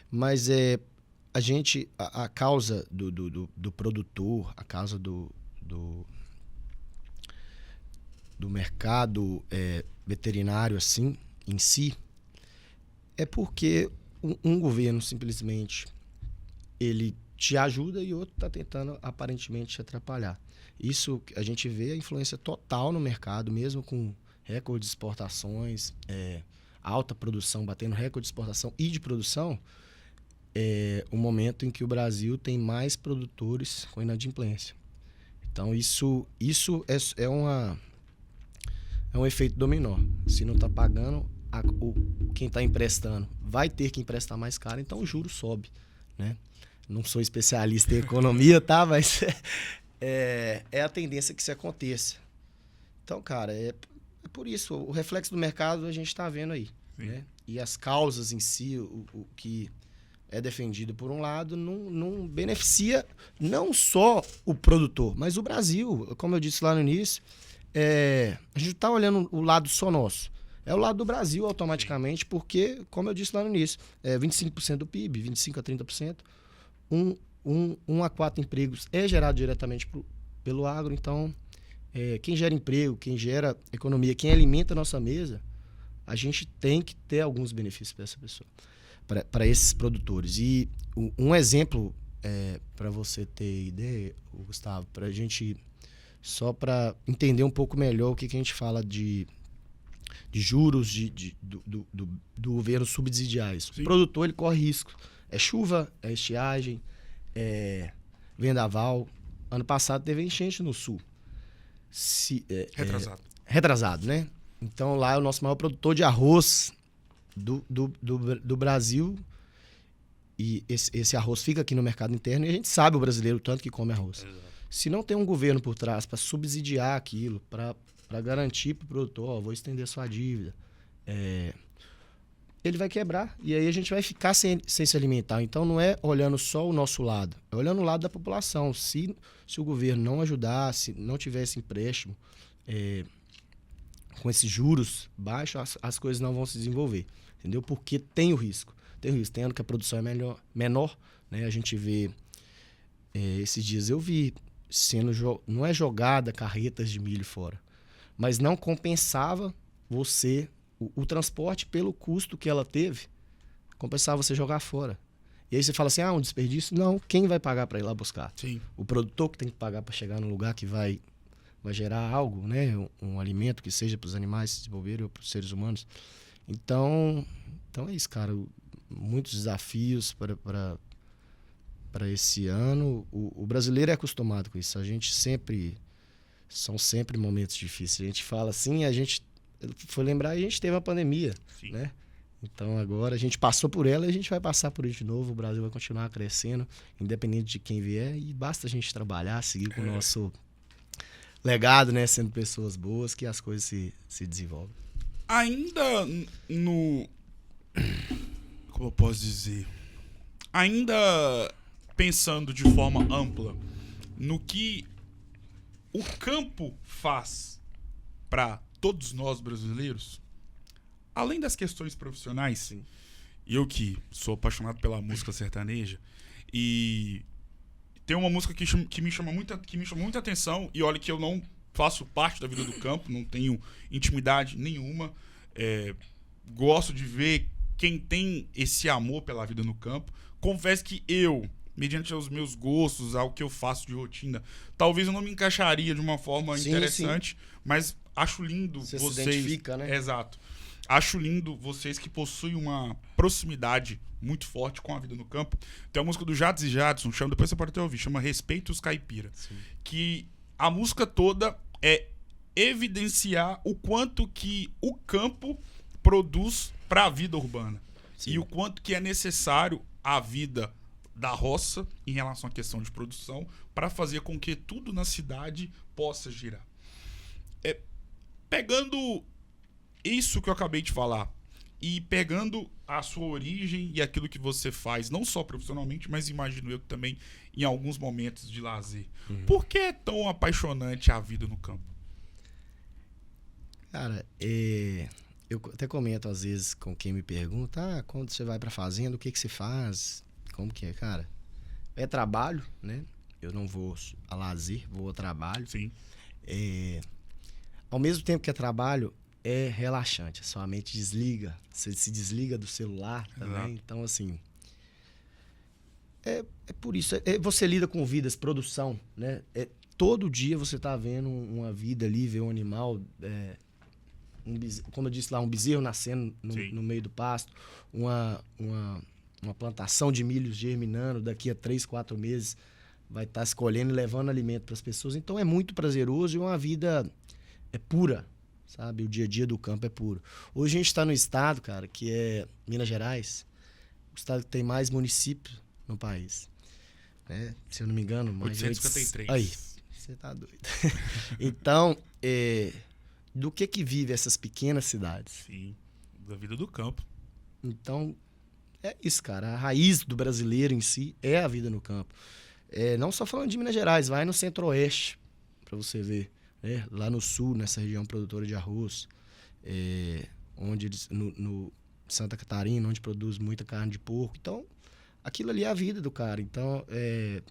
Mas a causa do produtor, a causa do mercado veterinário assim em si, é porque um governo simplesmente ele te ajuda e o outro está tentando aparentemente te atrapalhar. Isso a gente vê a influência total no mercado, mesmo com recorde de exportações, alta produção, batendo recorde de exportação e de produção, o momento em que o Brasil tem mais produtores com inadimplência. Então, isso é um efeito dominó. Se não está pagando, quem está emprestando vai ter que emprestar mais caro, então o juro sobe. Né? Não sou especialista em economia, tá? Mas é a tendência que isso aconteça. Então, cara, é por isso. O reflexo do mercado a gente está vendo aí. Né? E as causas em si, o que é defendido por um lado, não beneficia não só o produtor, mas o Brasil. Como eu disse lá no início, a gente está olhando o lado só nosso. É o lado do Brasil automaticamente, porque, como eu disse lá no início, 25% do PIB, 25% a 30%, 1 a 4 empregos é gerado diretamente pelo agro. Então, quem gera emprego, quem gera economia, quem alimenta a nossa mesa, a gente tem que ter alguns benefícios para essa pessoa, para esses produtores. E um exemplo, para você ter ideia, Gustavo, para a gente, só para entender um pouco melhor o que a gente fala de juros do governo subsidiar isso. O produtor, ele corre risco. É chuva, é estiagem, é vendaval. Ano passado teve enchente no sul. Retrasado, né? Então lá é o nosso maior produtor de arroz do Brasil. E esse arroz fica aqui no mercado interno e a gente sabe o brasileiro tanto que come arroz. Exato. Se não tem um governo por trás para subsidiar aquilo, para garantir para o produtor, vou estender sua dívida, ele vai quebrar. E aí a gente vai ficar sem se alimentar. Então não é olhando só o nosso lado, é olhando o lado da população. Se o governo não ajudar, se não tiver esse empréstimo, com esses juros baixos, as coisas não vão se desenvolver. Entendeu? Porque tem o risco. Tem ano que a produção é menor, né? A gente vê, esses dias eu vi, não é jogada carretas de milho fora, mas não compensava você, o transporte pelo custo que ela teve, compensava você jogar fora. E aí você fala assim, um desperdício? Não, quem vai pagar para ir lá buscar? Sim. O produtor que tem que pagar para chegar no lugar que vai gerar algo, né? Um alimento que seja para os animais se desenvolverem ou para os seres humanos. Então é isso, cara. Muitos desafios para esse ano. O brasileiro é acostumado com isso. São sempre momentos difíceis. A gente fala assim, a gente foi lembrar, a gente teve a pandemia, né? Então agora a gente passou por ela e a gente vai passar por isso de novo. O Brasil vai continuar crescendo, independente de quem vier, e basta a gente trabalhar, seguir com o nosso legado, né? Sendo pessoas boas, que as coisas se desenvolvem. Ainda como eu posso dizer? Ainda pensando de forma ampla no que o campo faz para todos nós brasileiros, além das questões profissionais, sim. Eu que sou apaixonado pela música sertaneja, e tem uma música que me chama muita atenção, e olha que eu não faço parte da vida do campo, não tenho intimidade nenhuma, gosto de ver quem tem esse amor pela vida no campo. Confesso que eu, mediante os meus gostos, algo que eu faço de rotina, talvez eu não me encaixaria de uma forma interessante, mas acho lindo você vocês... se identifica, né? Exato. Acho lindo vocês que possuem uma proximidade muito forte com a vida no campo. Tem a música do Jadson e Jadson, depois você pode até ouvir, chama Respeito os Caipira. Sim. Que a música toda é evidenciar o quanto que o campo produz para a vida urbana. Sim. E o quanto que é necessário a vida da roça em relação à questão de produção para fazer com que tudo na cidade possa girar. Pegando isso que eu acabei de falar e pegando a sua origem e aquilo que você faz, não só profissionalmente, mas imagino eu também em alguns momentos de lazer. Por que é tão apaixonante a vida no campo? Cara, eu até comento às vezes com quem me pergunta, quando você vai pra fazenda, o que você faz? Como que é? Cara, é trabalho, né? Eu não vou a lazer, vou a trabalho. Sim. Ao mesmo tempo que é trabalho, é relaxante. A sua mente desliga. Você se desliga do celular também. Exato. Então, assim... É por isso. Você lida com vidas, produção, né? Todo dia você tá vendo uma vida ali, ver um animal... como eu disse lá, um bezerro nascendo no meio do pasto. Uma plantação de milhos germinando. Daqui a 3, 4 meses vai estar escolhendo e levando alimento para as pessoas. Então, é muito prazeroso e uma vida pura. Sabe? O dia a dia do campo é puro. Hoje a gente está no estado, cara, que é Minas Gerais, o estado que tem mais municípios no país. Né? Se eu não me engano, mais 853. Aí, você tá doido. Então, do que vive essas pequenas cidades? Sim, da vida do campo. Então, é isso, cara. A raiz do brasileiro em si é a vida no campo. Não só falando de Minas Gerais, vai no Centro-Oeste, para você ver. Lá no sul, nessa região produtora de arroz, onde eles, no Santa Catarina, onde produz muita carne de porco. Então, aquilo ali é a vida do cara, então,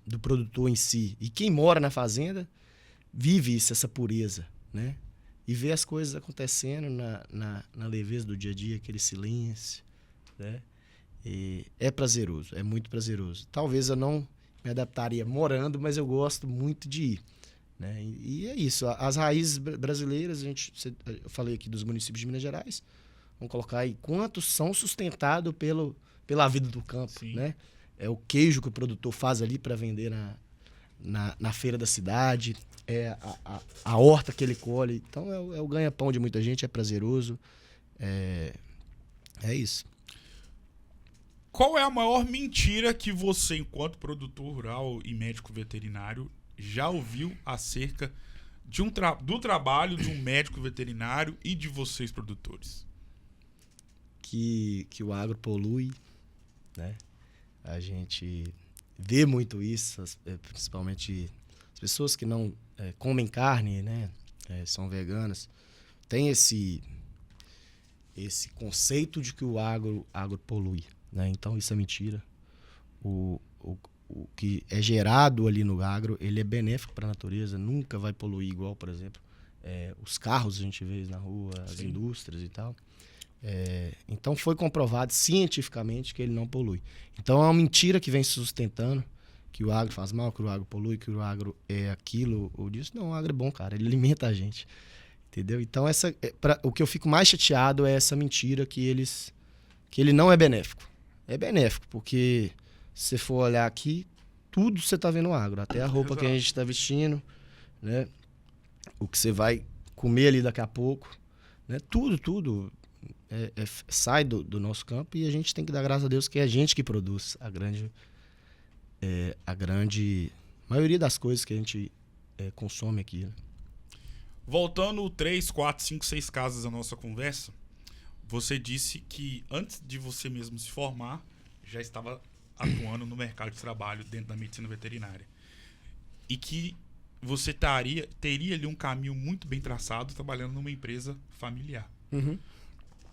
do produtor em si. E quem mora na fazenda vive isso, essa pureza, né? e ver as coisas acontecendo na leveza do dia a dia, aquele silêncio, né? E é prazeroso, é muito prazeroso. Talvez eu não me adaptaria morando, mas eu gosto muito de ir, né? E é isso. As raízes brasileiras, eu falei aqui dos municípios de Minas Gerais, vamos colocar aí quantos são sustentados pela vida do campo, Sim. né? É o queijo que o produtor faz ali para vender na feira da cidade, é a horta que ele colhe. Então é o ganha-pão de muita gente, é prazeroso. É isso. Qual é a maior mentira que você, enquanto produtor rural e médico veterinário, já ouviu acerca do trabalho de um médico veterinário e de vocês, produtores? Que o agro polui, né? A gente vê muito isso, principalmente as pessoas que não comem carne, né? São veganas. Tem esse conceito de que o agro polui, né? Então isso é mentira. O que é gerado ali no agro, ele é benéfico para a natureza, nunca vai poluir igual, por exemplo, os carros a gente vê na rua, as Sim. indústrias e tal. Então foi comprovado cientificamente que ele não polui. Então é uma mentira que vem se sustentando, que o agro faz mal, que o agro polui, que o agro é aquilo ou disso. Não, o agro é bom, cara, ele alimenta a gente, entendeu? Então o que eu fico mais chateado é essa mentira que ele não é benéfico. É benéfico, porque se você for olhar aqui, tudo você está vendo no agro, até a roupa que a gente está vestindo, né? O que você vai comer ali daqui a pouco, né? Tudo sai do nosso campo, e a gente tem que dar graças a Deus que é a gente que produz a grande maioria das coisas que a gente consome aqui, né? Voltando 3, 4, 5, 6 casas da nossa conversa, você disse que antes de você mesmo se formar, já estava atuando no mercado de trabalho dentro da medicina veterinária. E que você teria ali um caminho muito bem traçado trabalhando numa empresa familiar. Uhum.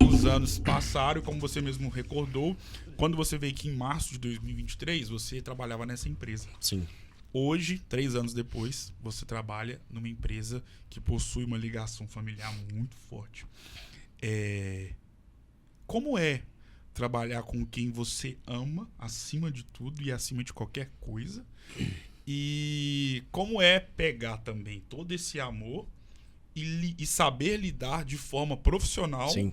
Os anos passaram, como você mesmo recordou, quando você veio aqui em março de 2023, você trabalhava nessa empresa. Sim. Hoje, 3 anos depois, você trabalha numa empresa que possui uma ligação familiar muito forte. Como é trabalhar com quem você ama acima de tudo e acima de qualquer coisa? E como é pegar também todo esse amor e saber lidar de forma profissional, Sim.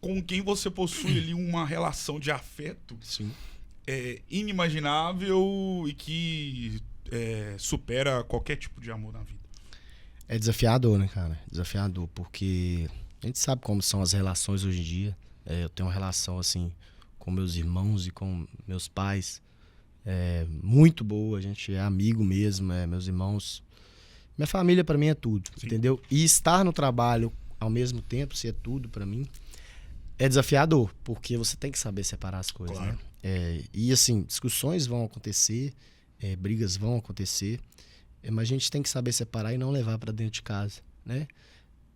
com quem você possui ali uma relação de afeto Sim. inimaginável e que supera qualquer tipo de amor na vida? É desafiador, né, cara? Desafiador, porque a gente sabe como são as relações hoje em dia. Eu tenho uma relação, assim, com meus irmãos e com meus pais muito boa. A gente é amigo mesmo, meus irmãos. Minha família, pra mim, é tudo, Sim. entendeu? E estar no trabalho, ao mesmo tempo, se é tudo pra mim, é desafiador, porque você tem que saber separar as coisas, Claro. né? E, assim, discussões vão acontecer, brigas vão acontecer, mas a gente tem que saber separar e não levar pra dentro de casa, né?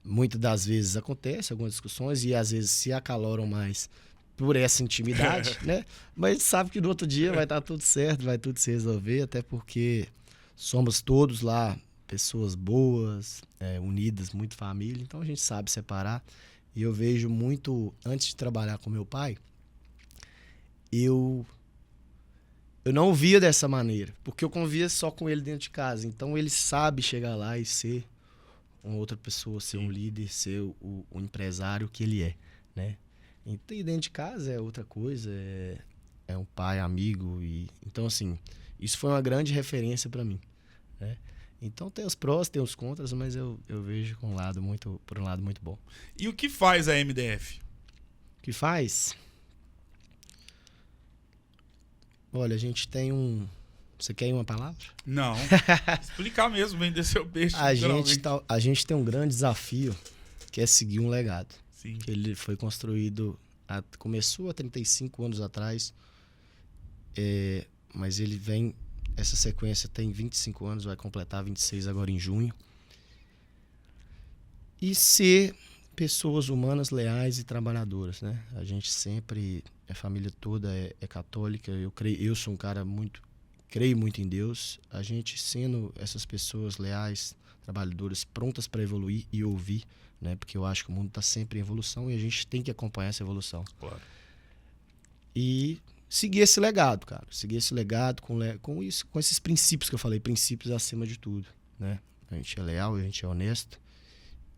Muitas das vezes acontece algumas discussões e às vezes se acaloram mais por essa intimidade, né? Mas a gente sabe que no outro dia vai estar tudo certo, vai tudo se resolver, até porque somos todos lá pessoas boas, unidas, muito família, então a gente sabe separar. E eu vejo muito, antes de trabalhar com meu pai, eu não via dessa maneira, porque eu convia só com ele dentro de casa. Então ele sabe chegar lá e ser uma outra pessoa, ser um líder, ser o empresário que ele é, né? Então, e dentro de casa é outra coisa, é um pai, amigo. Então, assim, isso foi uma grande referência para mim, né? Então tem os prós, tem os contras, mas eu vejo por um lado muito bom. E o que faz a MDF? O que faz? Olha, a gente tem Você quer uma palavra? Não. Explicar mesmo, vender seu peixe. A gente tem um grande desafio, que é seguir um legado. Sim. Que ele foi construído, começou há 35 anos atrás, mas ele vem, essa sequência tem 25 anos, vai completar 26 agora em junho. E ser pessoas humanas, leais e trabalhadoras, né? A gente sempre, a família toda é católica, eu sou um cara creio muito em Deus. A gente sendo essas pessoas leais, trabalhadoras prontas para evoluir e ouvir, né? Porque eu acho que o mundo está sempre em evolução e a gente tem que acompanhar essa evolução. Claro. E seguir esse legado, cara. Seguir esse legado com esses princípios que eu falei, princípios acima de tudo, né? A gente é leal, a gente é honesto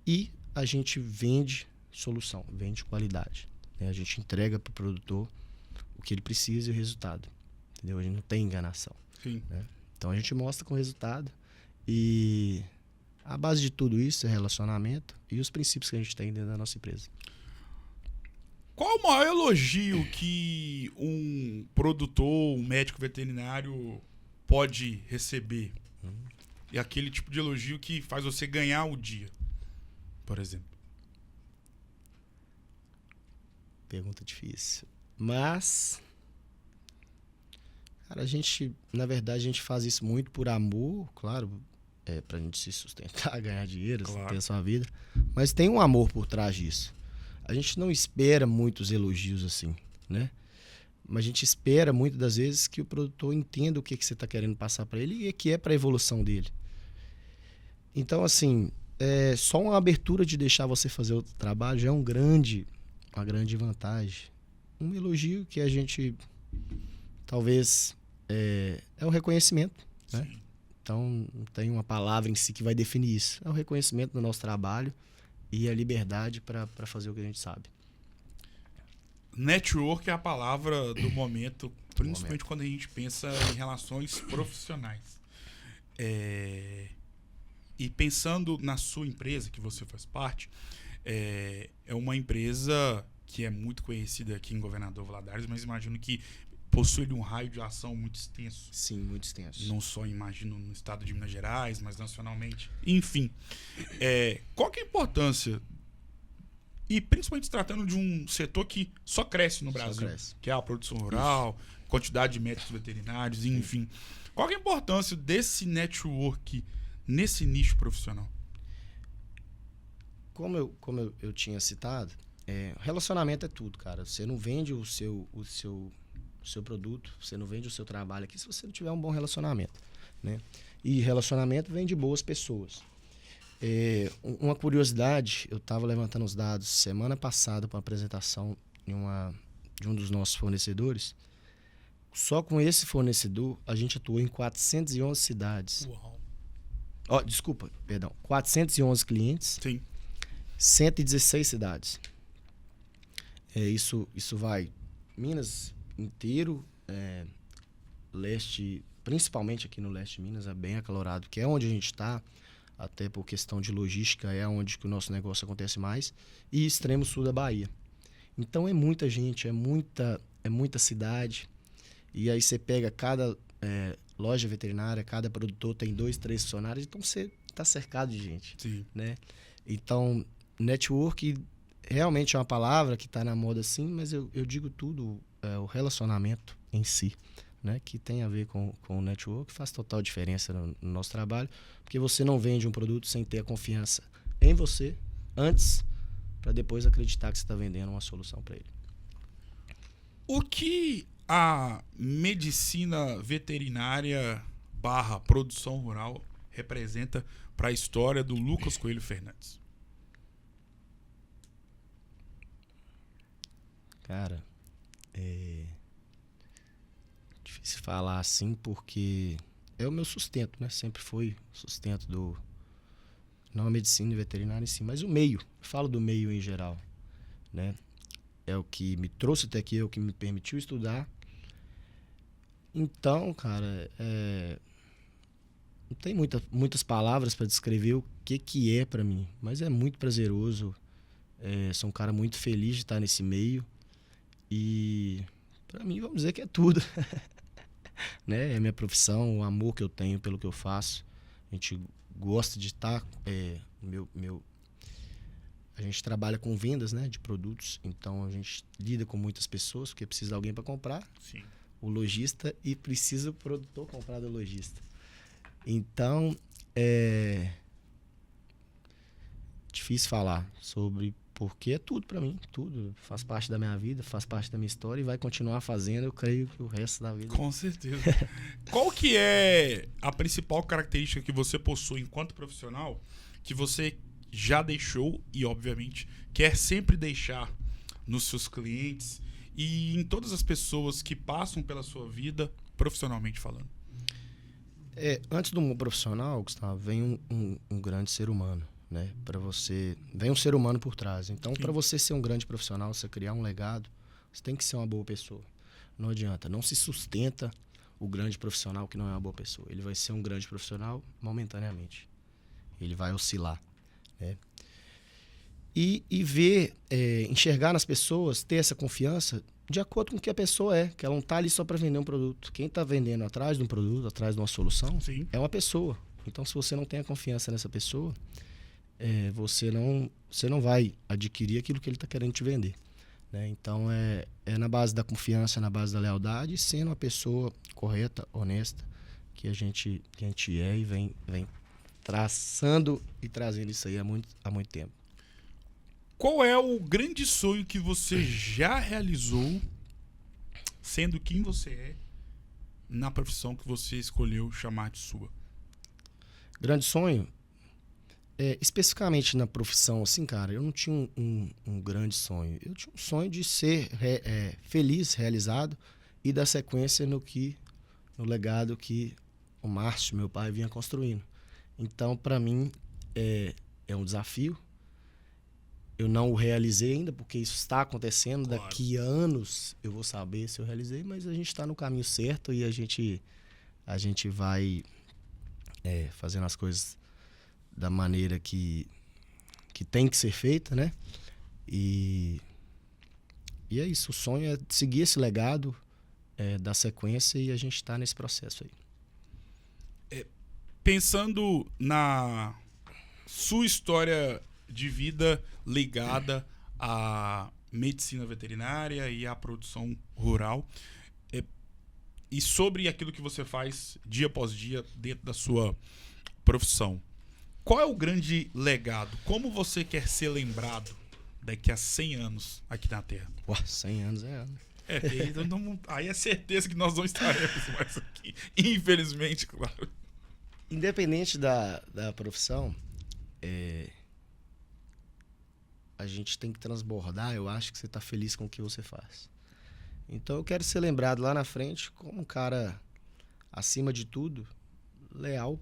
e a gente vende solução, vende qualidade, né? A gente entrega para o produtor o que ele precisa e o resultado, entendeu? A gente não tem enganação. Sim. Né? Então a gente mostra com o resultado e a base de tudo isso é relacionamento e os princípios que a gente tem dentro da nossa empresa. Qual o maior elogio que um produtor, um médico veterinário pode receber? E aquele tipo de elogio que faz você ganhar o dia, por exemplo. Pergunta difícil. Mas, cara, na verdade, a gente faz isso muito por amor, claro, pra gente se sustentar, ganhar dinheiro, Claro. ter a sua vida. Mas tem um amor por trás disso. A gente não espera muitos elogios assim, né? Mas a gente espera, muitas das vezes, que o produtor entenda o que você está querendo passar para ele e que é para a evolução dele. Então, assim, só uma abertura de deixar você fazer o trabalho já é uma grande vantagem. Um elogio que a gente, talvez, é o reconhecimento, né? Então, não tem uma palavra em si que vai definir isso. É o reconhecimento do nosso trabalho e a liberdade para fazer o que a gente sabe. Network é a palavra do momento, principalmente quando a gente pensa em relações profissionais. E pensando na sua empresa, que você faz parte, é uma empresa que é muito conhecida aqui em Governador Valadares, mas imagino que possui um raio de ação muito extenso. Sim, muito extenso. Não só, imagino, no estado de Minas Gerais, mas nacionalmente. Enfim, qual que é a importância? E principalmente se tratando de um setor que só cresce no Brasil, que é a produção rural, quantidade de médicos veterinários, enfim. Qual que é a importância desse network nesse nicho profissional? Como eu tinha citado, relacionamento é tudo, cara. Você não vende o seu produto, você não vende o seu trabalho aqui se você não tiver um bom relacionamento, né? E relacionamento vem de boas pessoas. Uma curiosidade, eu estava levantando os dados semana passada para uma apresentação de um dos nossos fornecedores. Só com esse fornecedor, a gente atuou em 411 cidades. Uau. 411 clientes. Sim. 116 cidades. Isso vai Minas inteiro, leste, principalmente aqui no leste de Minas, é bem acalorado, que é onde a gente está, até por questão de logística, é onde que o nosso negócio acontece mais, e extremo sul da Bahia. Então é muita gente, é muita cidade, e aí você pega cada loja veterinária, cada produtor tem 2, 3 funcionários, então você está cercado de gente. Sim. Né? Então, network realmente é uma palavra que está na moda sim, mas eu digo tudo, o relacionamento em si, né? Que tem a ver com o network, faz total diferença no nosso trabalho, porque você não vende um produto sem ter a confiança em você antes, para depois acreditar que você está vendendo uma solução para ele. O que a medicina veterinária / produção rural representa para a história do Lucas Coelho Fernandes? Cara, difícil falar assim, porque é o meu sustento, né? Sempre foi o sustento não a medicina veterinária em si, mas o meio. Eu falo do meio em geral, né? É o que me trouxe até aqui, é o que me permitiu estudar. Então, cara, não tem muitas palavras para descrever o que é para mim, mas é muito prazeroso. Sou um cara muito feliz de estar nesse meio e para mim, vamos dizer que é tudo. Né? É a minha profissão, o amor que eu tenho pelo que eu faço. A gente gosta de estar... A gente trabalha com vendas, né, de produtos, então a gente lida com muitas pessoas, porque precisa de alguém para comprar. Sim. O lojista e precisa o produtor comprar do lojista. Então, difícil falar sobre Porque é tudo para mim, tudo. Faz parte da minha vida, faz parte da minha história e vai continuar fazendo, eu creio, que o resto da vida. Com certeza. Qual que é a principal característica que você possui enquanto profissional que você já deixou e, obviamente, quer sempre deixar nos seus clientes e em todas as pessoas que passam pela sua vida, profissionalmente falando? Antes do mundo profissional, Gustavo, vem um grande ser humano. Né? Para você, vem um ser humano por trás. Então, para você ser um grande profissional, você criar um legado, você tem que ser uma boa pessoa. Não adianta, não se sustenta o grande profissional que não é uma boa pessoa. Ele vai ser um grande profissional momentaneamente. Ele vai oscilar, né? E ver, enxergar nas pessoas, ter essa confiança de acordo com o que a pessoa é, que ela não está ali só para vender um produto. Quem está vendendo atrás de um produto, atrás de uma solução, Sim. é uma pessoa. Então, se você não tem a confiança nessa pessoa, você não vai adquirir aquilo que ele está querendo te vender, né? Então, é na base da confiança, na base da lealdade, sendo uma pessoa correta, honesta, que a gente é e vem traçando e trazendo isso aí há muito tempo. Qual é o grande sonho que você já realizou, sendo quem você é, na profissão que você escolheu chamar de sua? Grande sonho? Especificamente na profissão, assim, cara, eu não tinha um grande sonho. Eu tinha um sonho de ser feliz, realizado e dar sequência no legado que o Márcio, meu pai, vinha construindo. Então, para mim, é um desafio. Eu não o realizei ainda, porque isso está acontecendo. Claro. Daqui a anos eu vou saber se eu realizei, mas a gente está no caminho certo e a gente vai fazendo as coisas da maneira que tem que ser feita, né? E é isso. O sonho é seguir esse legado, dar sequência, e a gente está nesse processo aí. Pensando na sua história de vida ligada à medicina veterinária e à produção rural, e sobre aquilo que você faz dia após dia dentro da sua profissão, qual é o grande legado? Como você quer ser lembrado daqui a 100 anos aqui na Terra? 100 anos é ano. Aí é certeza que nós não estaremos mais aqui. Infelizmente, claro. Independente da profissão, a gente tem que transbordar. Eu acho que você está feliz com o que você faz. Então eu quero ser lembrado lá na frente como um cara, acima de tudo, leal.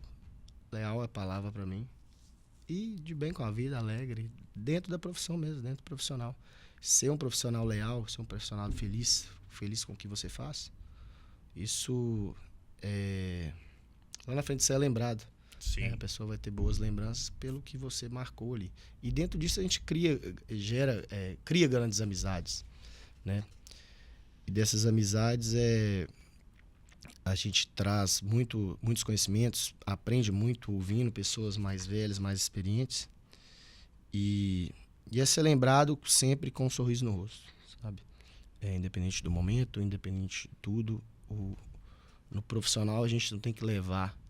Leal é a palavra para mim. E de bem com a vida, alegre, dentro da profissão mesmo, dentro do profissional. Ser um profissional leal, ser um profissional feliz com o que você faz, isso lá na frente você é lembrado. Sim. A pessoa vai ter boas lembranças pelo que você marcou ali. E dentro disso a gente cria grandes amizades, né? E dessas amizades a gente traz muitos conhecimentos, aprende muito ouvindo pessoas mais velhas, mais experientes. E é ser lembrado sempre com um sorriso no rosto, sabe? Independente do momento, independente de tudo. No profissional a gente não tem que levar...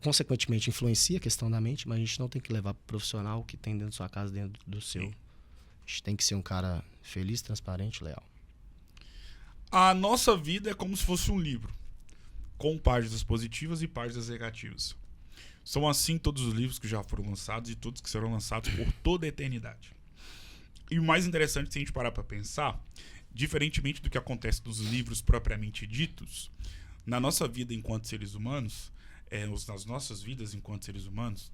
Consequentemente influencia a questão da mente, mas a gente não tem que levar para o profissional que tem dentro da sua casa, dentro do seu. Sim. A gente tem que ser um cara feliz, transparente, leal. A nossa vida é como se fosse um livro, com páginas positivas e páginas negativas. São assim todos os livros que já foram lançados e todos que serão lançados por toda a eternidade. E o mais interessante, se a gente parar para pensar, diferentemente do que acontece nos livros propriamente ditos, na nossa vida enquanto seres humanos, nas nossas vidas enquanto seres humanos,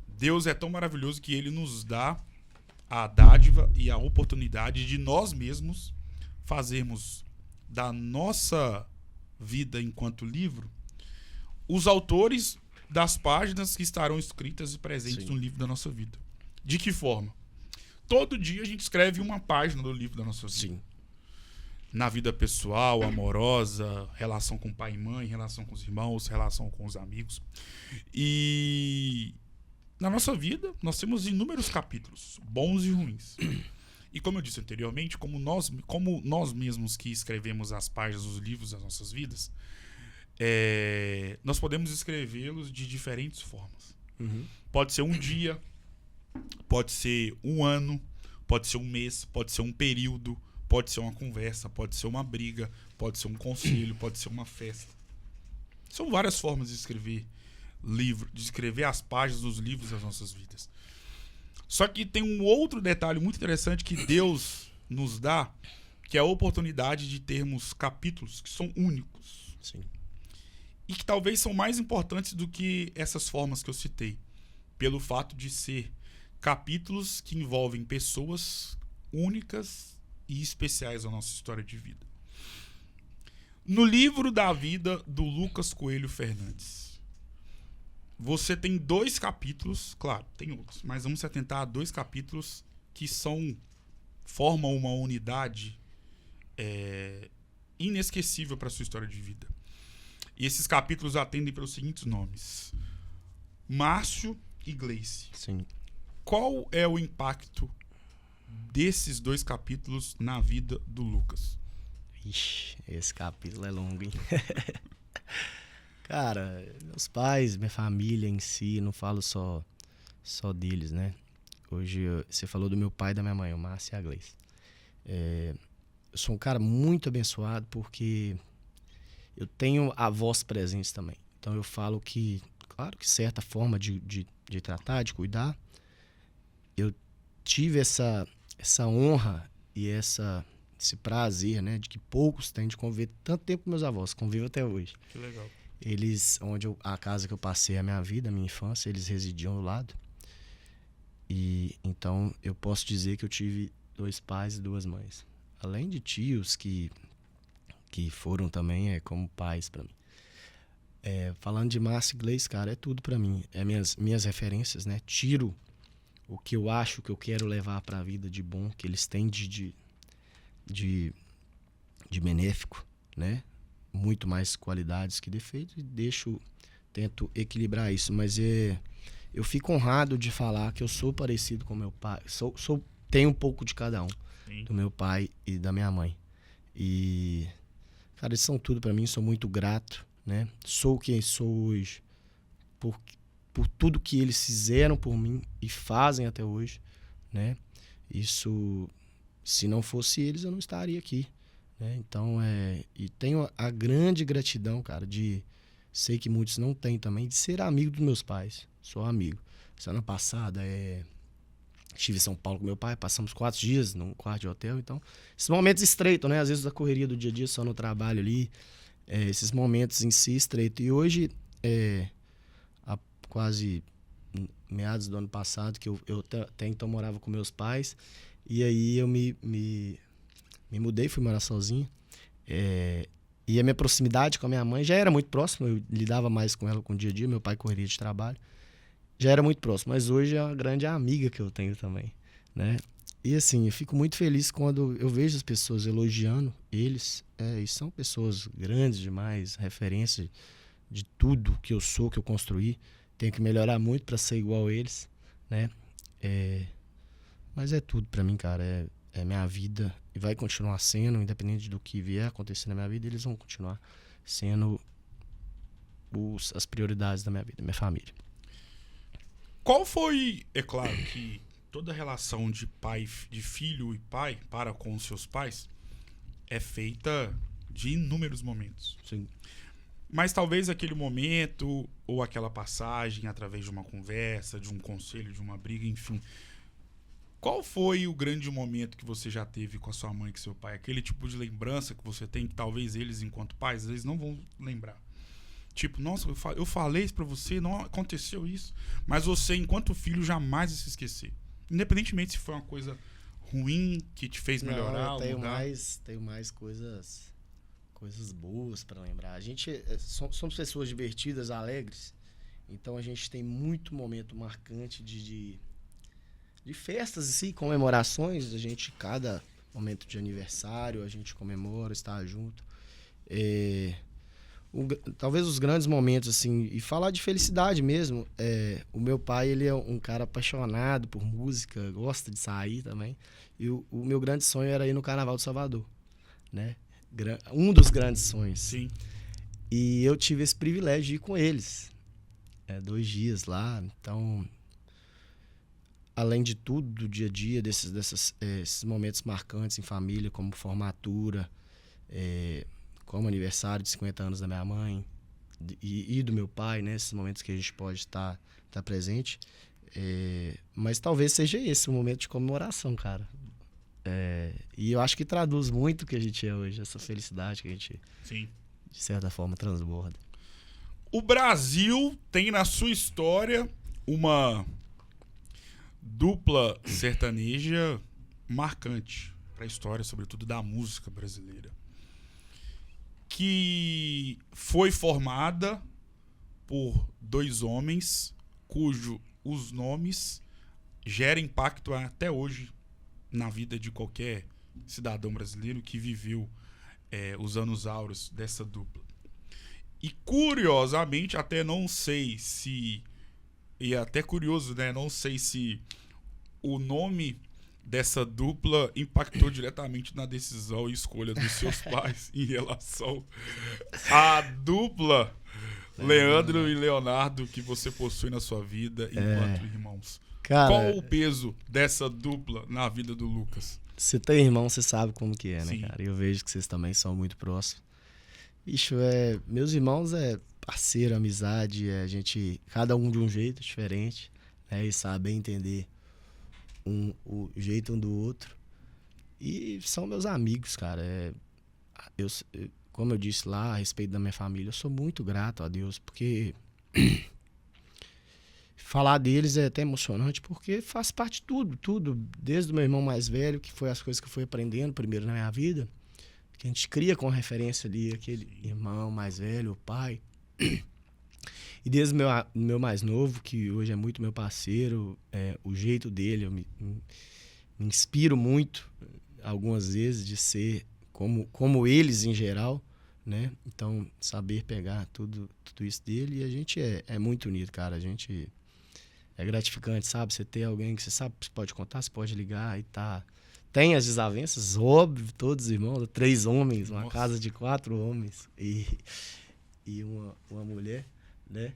Deus é tão maravilhoso que Ele nos dá a dádiva e a oportunidade de nós mesmos fazermos da nossa vida enquanto livro os autores das páginas que estarão escritas e presentes Sim. no livro da nossa vida. De que forma? Todo dia a gente escreve uma página do livro da nossa vida. Sim. Na vida pessoal, amorosa, relação com pai e mãe, relação com os irmãos, relação com os amigos. E na nossa vida, nós temos inúmeros capítulos, bons e ruins. E como eu disse anteriormente, como nós mesmos que escrevemos as páginas dos livros das nossas vidas, nós podemos escrevê-los de diferentes formas. Uhum. Pode ser um dia, Pode ser um ano, pode ser um mês, pode ser um período, pode ser uma conversa, pode ser uma briga, pode ser um conselho, pode ser uma festa. São várias formas de escrever livro, de escrever as páginas dos livros das nossas vidas. Só que tem um outro detalhe muito interessante que Deus nos dá, que é a oportunidade de termos capítulos que são únicos. Sim. E que talvez são mais importantes do que essas formas que eu citei, pelo fato de ser capítulos que envolvem pessoas únicas e especiais na nossa história de vida. No livro da vida do Lucas Coelho Fernandes, você tem 2 capítulos, claro, tem outros, mas vamos se atentar a 2 capítulos que formam uma unidade inesquecível para a sua história de vida. E esses capítulos atendem pelos seguintes nomes: Márcio e Gleice. Sim. Qual é o impacto desses 2 capítulos na vida do Lucas? Ixi, esse capítulo é longo, hein? Cara, meus pais, minha família em si, não falo só deles, né? Hoje, você falou do meu pai e da minha mãe, o Márcio e a Gleice. Eu sou um cara muito abençoado porque eu tenho avós presentes também. Então eu falo que, claro que certa forma de tratar, de cuidar, eu tive essa honra e esse prazer, né, de que poucos têm de conviver tanto tempo com meus avós, convivo até hoje. Que legal. Eles, a casa que eu passei a minha vida, a minha infância, eles residiam do lado. E então eu posso dizer que eu tive 2 pais e 2 mães. Além de tios que foram também como pais para mim. Falando de Márcio e Gleice, cara, é tudo para mim. É minhas referências, né? Tiro o que eu acho que eu quero levar para a vida de bom, que eles têm de benéfico, né? Muito mais qualidades que defeitos, e tento equilibrar isso. Mas eu fico honrado de falar que eu sou parecido com meu pai. Tenho um pouco de cada um. Sim. Do meu pai e da minha mãe. E, cara, eles são tudo para mim, sou muito grato, né? Sou quem sou hoje por tudo que eles fizeram por mim e fazem até hoje, né? Isso, se não fosse eles, eu não estaria aqui, né? Então, e tenho a grande gratidão, cara, sei que muitos não têm também, de ser amigo dos meus pais. Sou amigo. Semana passada, estive em São Paulo com meu pai, passamos 4 dias num quarto de hotel, então, esses momentos estreitos, né? Às vezes da correria do dia a dia, só no trabalho ali, esses momentos em si estreitos. E hoje, há quase meados do ano passado, que eu até então morava com meus pais, e aí eu me mudei, fui morar sozinho, e a minha proximidade com a minha mãe já era muito próxima, eu lidava mais com ela com o dia a dia, meu pai correria de trabalho, já era muito próximo, mas hoje é uma grande amiga que eu tenho também, né? E assim, eu fico muito feliz quando eu vejo as pessoas elogiando eles, e são pessoas grandes demais, referência de tudo que eu sou, que eu construí. Tenho que melhorar muito para ser igual a eles, né? Mas é tudo para mim, cara, é minha vida e vai continuar sendo, independente do que vier acontecer na minha vida, eles vão continuar sendo as prioridades da minha vida, minha família. Qual foi, é claro que toda relação de filho e pai para com os seus pais é feita de inúmeros momentos. Sim. Mas talvez aquele momento ou aquela passagem através de uma conversa, de um conselho, de uma briga, enfim. Qual foi o grande momento que você já teve com a sua mãe e com seu pai? Aquele tipo de lembrança que você tem que talvez eles, enquanto pais, eles não vão lembrar. Tipo, nossa, eu falei isso pra você, não aconteceu isso. Mas você, enquanto filho, jamais vai se esquecer. Independentemente se foi uma coisa ruim que te fez melhorar ou mudar. Tenho mais coisas boas pra lembrar. A gente somos pessoas divertidas, alegres. Então a gente tem muito momento marcante de festas assim, comemorações. Cada momento de aniversário a gente comemora, está junto. Talvez os grandes momentos, assim, e falar de felicidade mesmo. O meu pai, ele é um cara apaixonado por música, gosta de sair também. E o meu grande sonho era ir no Carnaval de Salvador, né? Um dos grandes sonhos. Sim. E eu tive esse privilégio de ir com eles. 2 dias lá, então... além de tudo, do dia a dia, esses momentos marcantes em família, como formatura, como aniversário de 50 anos da minha mãe e do meu pai, né? Esses momentos que a gente pode estar presente. Mas talvez seja esse o momento de comemoração, cara. E eu acho que traduz muito o que a gente é hoje, essa felicidade que a gente, Sim, de certa forma, transborda. O Brasil tem na sua história uma dupla sertaneja marcante para a história, sobretudo da música brasileira, que foi formada por dois homens cujo os nomes geram impacto até hoje na vida de qualquer cidadão brasileiro que viveu os anos áureos dessa dupla. E curiosamente, até não sei se... E é até curioso, né? Não sei se o nome dessa dupla impactou diretamente na decisão e escolha dos seus pais em relação à dupla Leandro e Leonardo que você possui na sua vida enquanto irmãos. Cara, qual o peso dessa dupla na vida do Lucas? Você tem irmão, você sabe como que é, né, Sim. cara? Eu vejo que vocês também são muito próximos. Bicho, meus irmãos parceiro, amizade, a gente, cada um de um jeito diferente, né? E saber entender o jeito um do outro. E são meus amigos, cara. Como eu disse lá, a respeito da minha família, eu sou muito grato a Deus, porque falar deles é até emocionante, porque faz parte de tudo. Desde o meu irmão mais velho, que foi as coisas que eu fui aprendendo primeiro na minha vida, que a gente cria com referência ali, aquele irmão mais velho, o pai. E desde o meu mais novo, que hoje é muito meu parceiro, o jeito dele, eu me inspiro muito, algumas vezes, de ser como eles em geral, né? Então, saber pegar tudo isso dele, e a gente é muito unido, cara. A gente é gratificante, sabe? Você ter alguém que você sabe que você pode contar, você pode ligar e tá... Tem as desavenças, óbvio, todos os irmãos, 3 homens, uma casa de 4 homens e uma mulher, né?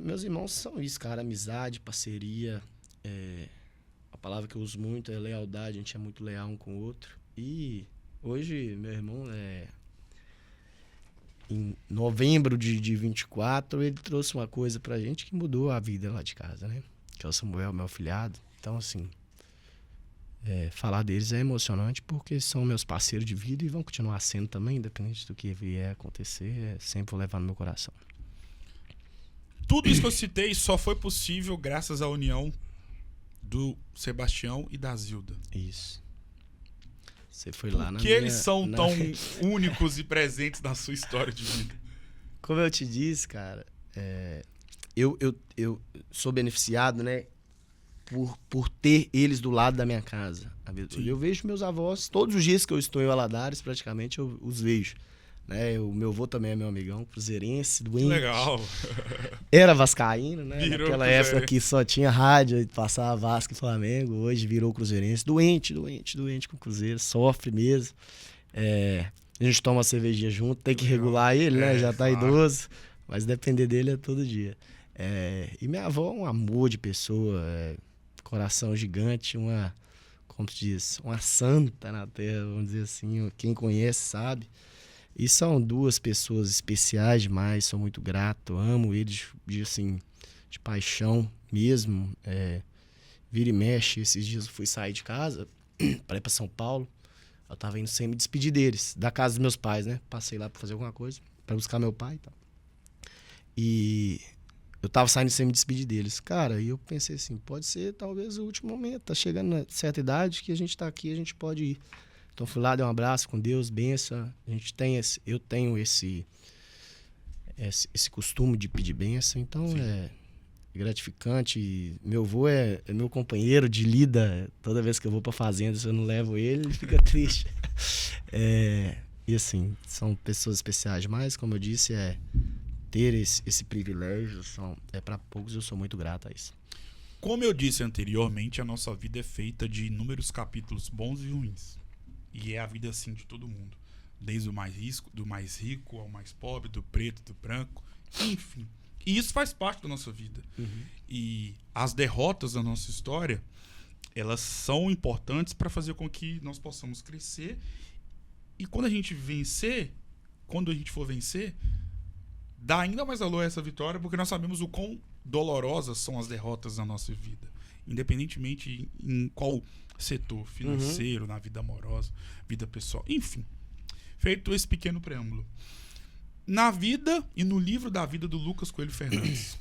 Meus irmãos são isso, cara, amizade, parceria, a palavra que eu uso muito é lealdade, a gente é muito leal um com o outro. E hoje, meu irmão, em novembro de 24, ele trouxe uma coisa pra gente que mudou a vida lá de casa, né? Que é o Samuel, meu afilhado. Então, assim, falar deles é emocionante porque são meus parceiros de vida e vão continuar sendo também, independente do que vier a acontecer, sempre vou levar no meu coração. Tudo isso que eu citei só foi possível graças à união do Sebastião e da Zilda. Isso. Você foi lá na minha... Por que eles são tão únicos e presentes na sua história de vida? Como eu te disse, cara, eu sou beneficiado, né, por ter eles do lado da minha casa. Sim. Eu vejo meus avós, todos os dias que eu estou em Valadares, praticamente eu os vejo. Né? O meu avô também é meu amigão, cruzeirense, doente. Legal. Era vascaíno, né? Virou naquela época que só tinha rádio e passava Vasco e Flamengo. Hoje virou cruzeirense. Doente com o Cruzeiro. Sofre mesmo. A gente toma uma cervejinha junto. Tem que regular ele, né? Já tá idoso. Mas depender dele é todo dia. E minha avó é um amor de pessoa. Coração gigante. Como se diz? Uma santa na terra, vamos dizer assim. Quem conhece sabe. E são 2 pessoas especiais demais, sou muito grato, amo eles de paixão mesmo. Vira e mexe, esses dias eu fui sair de casa para ir para São Paulo, eu tava indo sem me despedir deles, da casa dos meus pais, né? Passei lá para fazer alguma coisa, para buscar meu pai e tal. E eu tava saindo sem me despedir deles. Cara, e eu pensei assim, pode ser talvez o último momento, tá chegando na certa idade que a gente tá aqui, a gente pode ir. Então fui lá, dei um abraço com Deus, benção. eu tenho esse costume de pedir benção, então sim, é gratificante. Meu avô é meu companheiro de lida. Toda vez que eu vou pra fazenda, se eu não levo ele fica triste. E assim, são pessoas especiais demais, como eu disse, ter esse privilégio, para poucos, eu sou muito grato a isso. Como eu disse anteriormente, a nossa vida é feita de inúmeros capítulos bons e ruins. E é a vida assim de todo mundo. Desde o mais rico ao mais pobre, do preto, do branco. Enfim, E isso faz parte da nossa vida. E as derrotas da nossa história, elas são importantes para fazer com que nós possamos crescer. E quando a gente for vencer, dá ainda mais valor a essa vitória, porque nós sabemos o quão dolorosas são as derrotas na nossa vida. Independentemente em qual setor, financeiro, na vida amorosa, vida pessoal, enfim. Feito esse pequeno preâmbulo. Na vida e no livro da vida do Lucas Coelho Fernandes,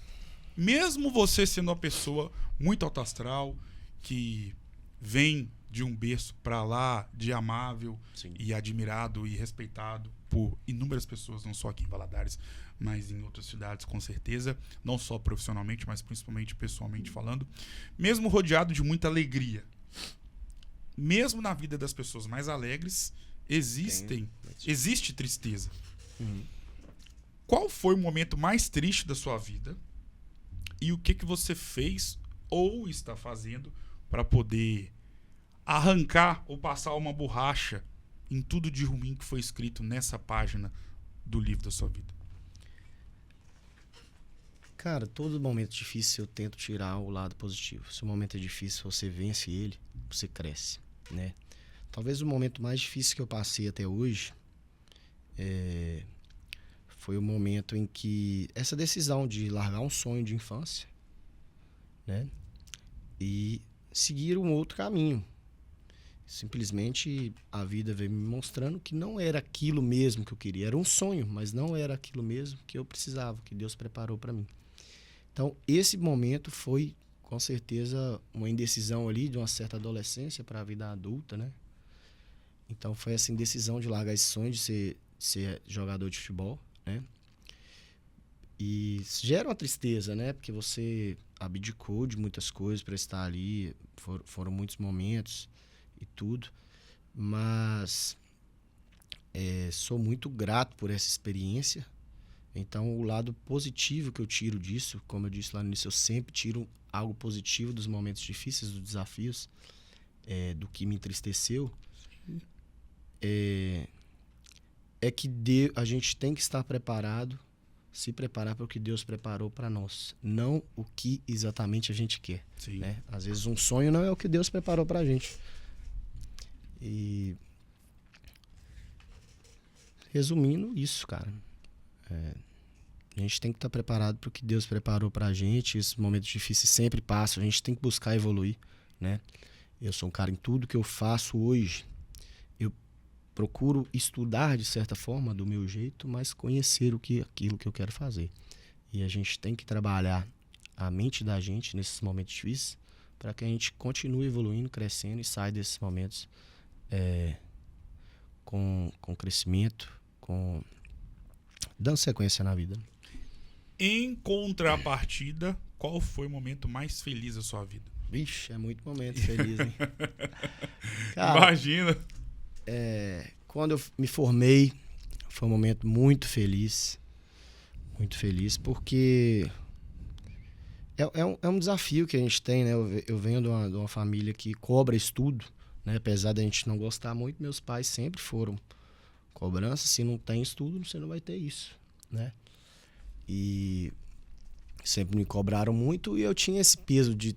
mesmo você sendo uma pessoa muito alto astral, que vem de um berço para lá de amável, sim, e admirado e respeitado por inúmeras pessoas, não só aqui em Valadares, mas em outras cidades, com certeza, não só profissionalmente, mas principalmente pessoalmente falando, mesmo rodeado de muita alegria, mesmo na vida das pessoas mais alegres, existe tristeza. Qual foi o momento mais triste da sua vida e o que você fez ou está fazendo para poder arrancar ou passar uma borracha em tudo de ruim que foi escrito nessa página do livro da sua vida? Cara, todo momento difícil eu tento tirar o lado positivo. Se o momento é difícil, você vence ele, você cresce, né? Talvez o momento mais difícil que eu passei até hoje foi o momento em que essa decisão de largar um sonho de infância, né, e seguir um outro caminho. Simplesmente a vida veio me mostrando que não era aquilo mesmo que eu queria. Era um sonho, mas não era aquilo mesmo que eu precisava, que Deus preparou para mim. Então, esse momento foi, com certeza, uma indecisão ali de uma certa adolescência para a vida adulta, né? Então, foi essa indecisão de largar esse sonho de ser jogador de futebol, né? E gera uma tristeza, né? Porque você abdicou de muitas coisas para estar ali. Foram muitos momentos e tudo, mas sou muito grato por essa experiência. Então, o lado positivo que eu tiro disso, como eu disse lá no início, eu sempre tiro algo positivo dos momentos difíceis, dos desafios, do que me entristeceu, é que a gente tem que estar preparado, se preparar para o que Deus preparou para nós, não o que exatamente a gente quer, né? Às vezes um sonho não é o que Deus preparou para a gente. E resumindo isso, cara, a gente tem que estar preparado para o que Deus preparou para a gente. Esses momentos difíceis sempre passam, a gente tem que buscar evoluir, né? Eu sou um cara, em tudo que eu faço hoje, eu procuro estudar de certa forma, do meu jeito, mas conhecer aquilo que eu quero fazer. E a gente tem que trabalhar a mente da gente nesses momentos difíceis para que a gente continue evoluindo, crescendo e saia desses momentos com crescimento, dando sequência na vida. Em contrapartida, qual foi o momento mais feliz da sua vida? Vixe, é muito momento feliz, hein? Cara, imagina! Quando eu me formei, foi um momento muito feliz, porque é um desafio que a gente tem, né? Eu venho de uma família que cobra estudo, né? Apesar de a gente não gostar muito, meus pais sempre foram cobrança. Se não tem estudo, você não vai ter isso, né? E sempre me cobraram muito, e eu tinha esse peso de,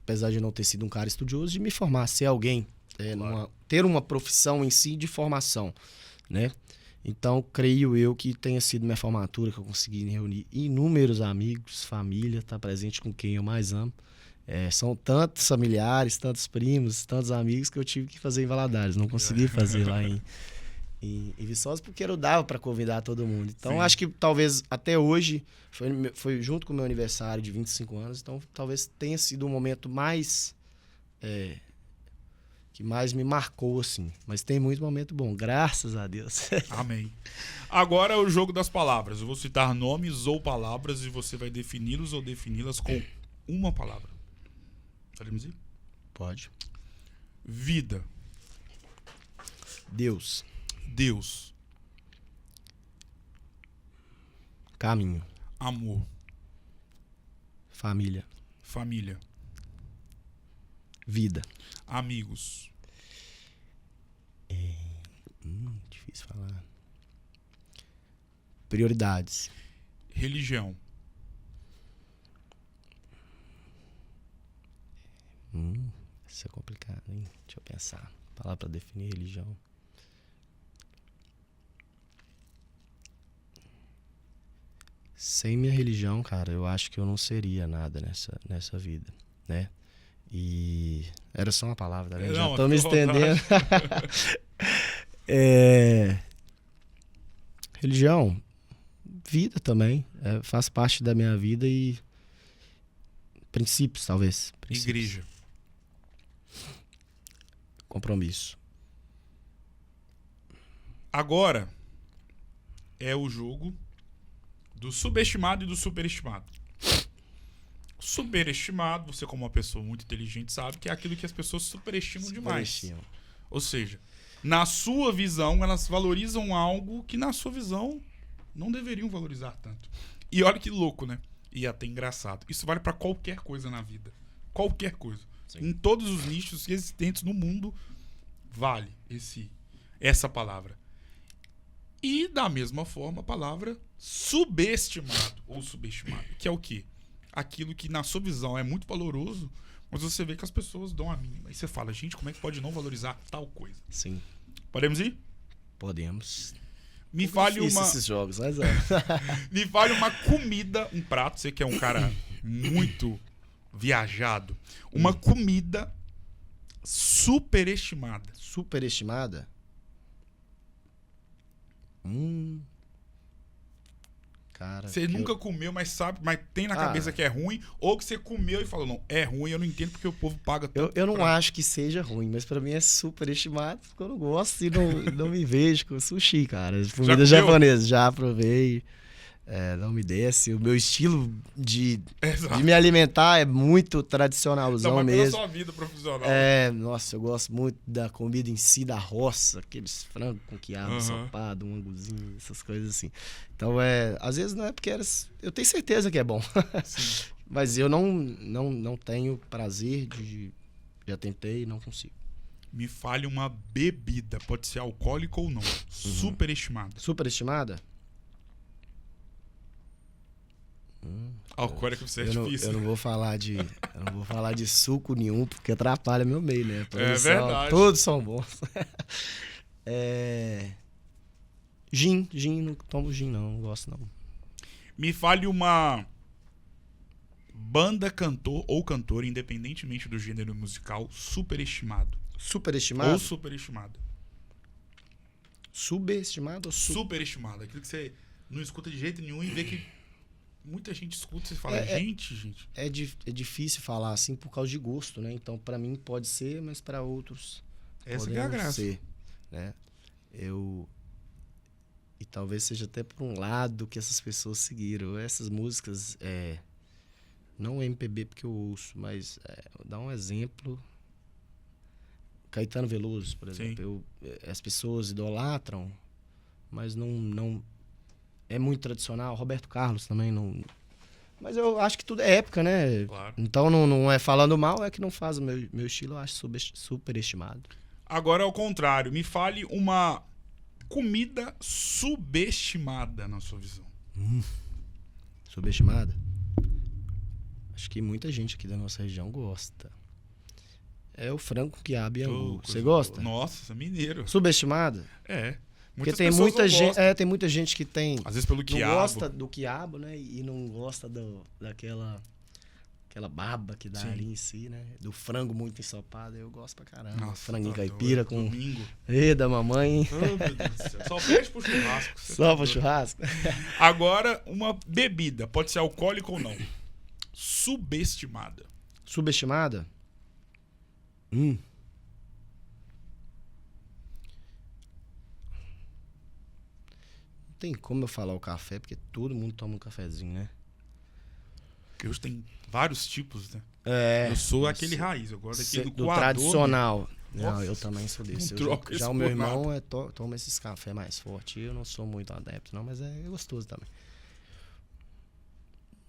apesar de não ter sido um cara estudioso, de me formar, ser alguém, claro, ter uma profissão em si de formação, né? Então, creio eu que tenha sido minha formatura, que eu consegui reunir inúmeros amigos, família, estar presente com quem eu mais amo. São tantos familiares, tantos primos, tantos amigos que eu tive que fazer em Valadares. Não consegui fazer lá em Viçosa, porque eu dava para convidar todo mundo. Então, sim, acho que talvez até hoje, foi junto com o meu aniversário de 25 anos, então talvez tenha sido o momento mais... que mais me marcou, assim. Mas tem muito momento bom, graças a Deus. Amém. Agora é o jogo das palavras. Eu vou citar nomes ou palavras e você vai defini-los ou defini-las com uma palavra. Podemos ir? Pode. Vida. Deus. Deus. Caminho. Amor. Família. Família. Vida. Amigos. Difícil falar. Prioridades. Religião. Isso é complicado, hein? Deixa eu pensar. Palavra pra definir religião. Sem minha religião, cara, eu acho que eu não seria nada nessa vida, né? E era só uma palavra, tá vendo? Já tô me estendendo. Religião, vida também, faz parte da minha vida e princípios, talvez. Princípios. Igreja. Compromisso. Agora é o jogo do subestimado e do superestimado. Superestimado, você como uma pessoa muito inteligente sabe que é aquilo que as pessoas superestimam demais. Ou seja, na sua visão, elas valorizam algo que na sua visão não deveriam valorizar tanto. E olha que louco, né? E até engraçado. Isso vale pra qualquer coisa na vida. Qualquer coisa. Sim. Em todos os nichos existentes no mundo, vale essa palavra. E, da mesma forma, a palavra subestimado ou subestimado, que é o quê? Aquilo que, na sua visão, é muito valoroso, mas você vê que as pessoas dão a mínima. E você fala, gente, como é que pode não valorizar tal coisa? Sim. Podemos ir? Podemos. Me fale uma... esses jogos, mas Me fale uma comida, um prato, você que é um cara muito viajado. Uma comida superestimada. Superestimada? Cara, você nunca comeu, mas sabe, mas tem na cabeça que é ruim, ou que você comeu e falou, não, é ruim, eu não entendo porque o povo paga tanto. Eu não acho que seja ruim, mas pra mim é superestimado, porque eu não gosto e não me vejo com sushi, cara. Comida japonesa, já provei. Não me desce. O meu estilo de me alimentar é muito tradicionalzão não, mas mesmo. Pela sua vida profissional. Nossa, eu gosto muito da comida em si, da roça, aqueles frangos com quiabo, ensopado, um anguzinho, essas coisas assim. Então, às vezes não é porque eu tenho certeza que é bom. Mas eu não tenho prazer de... Já tentei e não consigo. Me fale uma bebida, pode ser alcoólica ou não, superestimada. Superestimada? Alcoólica você é difícil. Eu não vou falar de suco nenhum, porque atrapalha meu meio, né? Verdade. Todos são bons. Gin, não tomo gin não gosto não. Me fale uma banda, cantor ou cantora, independentemente do gênero musical, superestimado. Superestimado? Ou superestimado. Subestimado ou superestimado? Aquilo que você não escuta de jeito nenhum e vê que muita gente escuta e fala, gente... É difícil falar assim por causa de gosto, né? Então, pra mim pode ser, mas pra outros essa que é a graça. Ser, né? E talvez seja até por um lado que essas pessoas seguiram. Essas músicas, não MPB porque eu ouço, mas vou dar um exemplo. Caetano Veloso, por exemplo. As pessoas idolatram, mas não é muito tradicional. Roberto Carlos também não... Mas eu acho que tudo é época, né? Claro. Então não é falando mal, é que não faz o meu estilo, eu acho superestimado. Agora, ao contrário, me fale uma comida subestimada na sua visão. Subestimada? Acho que muita gente aqui da nossa região gosta. É o frango com quiabo e angu. Você gosta? Nossa, mineiro. Subestimada? Porque tem muita gente que tem... Às vezes pelo quiabo. Não gosta do quiabo, né? E não gosta daquela baba que dá ali em si, né? Do frango muito ensopado. Eu gosto pra caramba. Nossa, franguinho caipira com... Domingo. Da mamãe. Oh, meu Deus do céu. Só pede pro churrasco. Só pro churrasco? Agora, uma bebida. Pode ser alcoólica ou não. Subestimada. Subestimada? Tem como eu falar o café, porque todo mundo toma um cafezinho, né? Porque hoje tem vários tipos, né? Eu sou aquele raiz, eu gosto daquele do tradicional. Não, Nossa, eu também sou desse. Já o meu irmão toma esses cafés mais fortes. Eu não sou muito adepto, não, mas é gostoso também.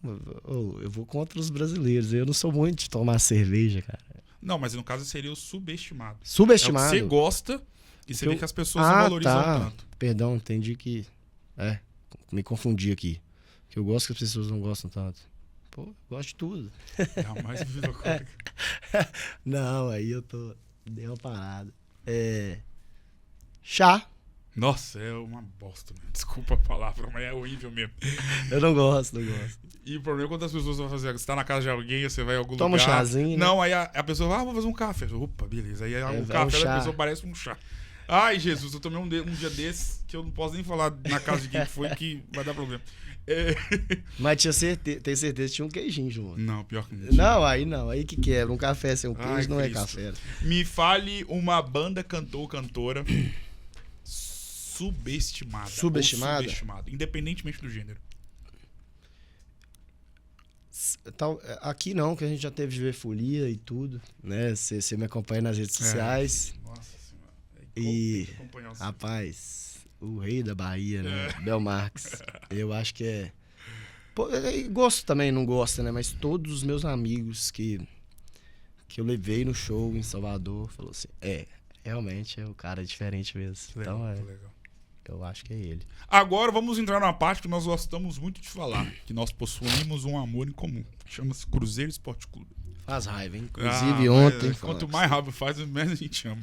Eu vou contra os brasileiros. Eu não sou muito de tomar cerveja, cara. Não, mas no caso seria o subestimado. Subestimado? Você gosta e você vê que as pessoas não valorizam tanto. Perdão, entendi que... me confundi aqui. Que eu gosto que as pessoas não gostam tanto. Pô, gosto de tudo. Jamais bebida alcoólica. Não, aí eu dei uma parada. Chá. Nossa, é uma bosta, mesmo. Desculpa a palavra, mas é horrível mesmo. Eu não gosto. E o problema é quando as pessoas vão fazer. Você tá na casa de alguém, você vai em algum Toma lugar. um chazinho. Não, aí a pessoa vai, vou fazer um café. Opa, beleza. Aí o café da pessoa parece um chá. Ai, Jesus, eu tomei um dia desses que eu não posso nem falar na casa de quem foi, que vai dar problema. Mas tenho certeza que tinha um queijinho junto. Não, pior que não. Não, aí não. Aí que quebra. Um café sem um queijo não Cristo. é café. Me fale uma banda, cantor, cantora subestimada. Subestimada? Independentemente do gênero. Aqui não, que a gente já teve de ver folia e tudo, né? Você me acompanha nas redes sociais. Nossa senhora. E, rapaz, o rei da Bahia, né? Bel Marques. Eu acho que é... Pô, gosto também, não gosta, né? Mas todos os meus amigos que eu levei no show em Salvador, falou assim, realmente é o cara diferente mesmo. Legal, então, legal. Eu acho que é ele. Agora vamos entrar numa parte que nós gostamos muito de falar, que nós possuímos um amor em comum. Chama-se Cruzeiro Esporte Clube. Faz raiva, hein? Inclusive ontem... Quanto mais raiva faz, menos a gente ama.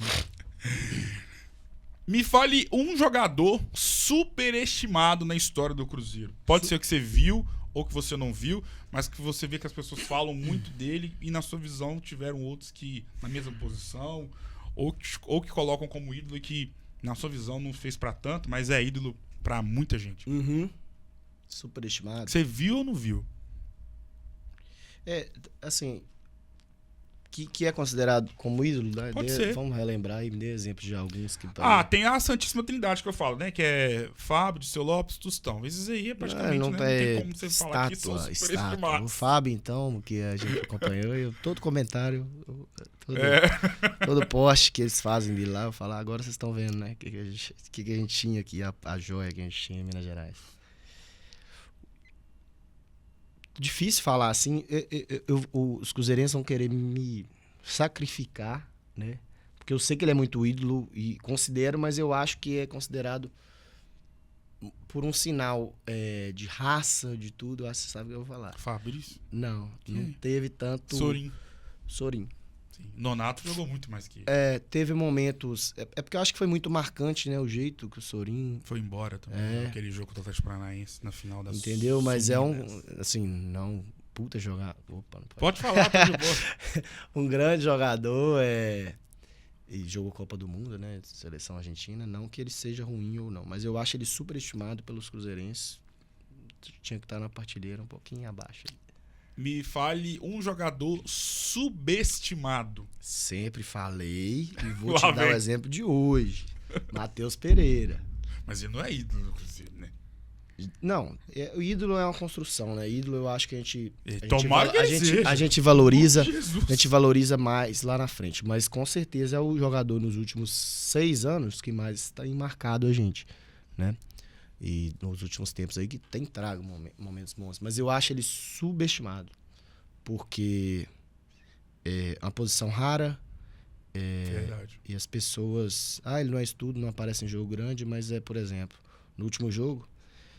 Me fale um jogador superestimado na história do Cruzeiro. Pode ser que você viu ou que você não viu, mas que você vê que as pessoas falam muito dele e na sua visão tiveram outros que na mesma posição ou que colocam como ídolo e que na sua visão não fez pra tanto, mas é ídolo pra muita gente. Uhum. Superestimado. Você viu ou não viu? Assim... Que é considerado como ídolo, né? Pode ser. Vamos relembrar e me dê exemplos de alguns que... Tem a Santíssima Trindade que eu falo, né? Que é Fábio, Disseu Lopes, Tostão. Esses aí é praticamente, não né? Não tem como você falar que são estátua. superestimados. O Fábio, então, que a gente acompanhou, todo comentário, todo post que eles fazem de lá, eu falo, agora vocês estão vendo, né? O que a gente tinha aqui, a joia que a gente tinha em Minas Gerais. Difícil falar assim, os cruzeirenses vão querer me sacrificar, né? Porque eu sei que ele é muito ídolo e considero, mas eu acho que é considerado por um sinal de raça, de tudo. Eu acho que você sabe o que eu vou falar. Fabrício? Não teve tanto... Sorin. Sim. Nonato jogou muito mais que ele. Teve momentos... É porque eu acho que foi muito marcante, né? O jeito que o Sorin... Foi embora também. Aquele jogo do Atlético Paranaense na final da... Entendeu? Mas é assim, não... Puta jogar... Opa, não pode falar, tá de boa. Um grande jogador, e jogou Copa do Mundo, né? Seleção argentina. Não que ele seja ruim ou não, mas eu acho ele superestimado pelos cruzeirenses. Tinha que estar na partilheira um pouquinho abaixo. Me fale um jogador subestimado. Sempre falei e vou te dar o exemplo de hoje. Matheus Pereira. Mas ele não é ídolo do Cruzeiro, né? Não, o ídolo é uma construção, né? Ídolo eu acho que a gente valoriza mais lá na frente. Mas com certeza é o jogador nos últimos 6 anos que mais está marcado a gente, né? E nos últimos tempos aí que tem trago momentos bons. Mas eu acho ele subestimado. Porque é uma posição rara. Verdade. E as pessoas... ele não é estudo, não aparece em jogo grande, mas por exemplo, no último jogo,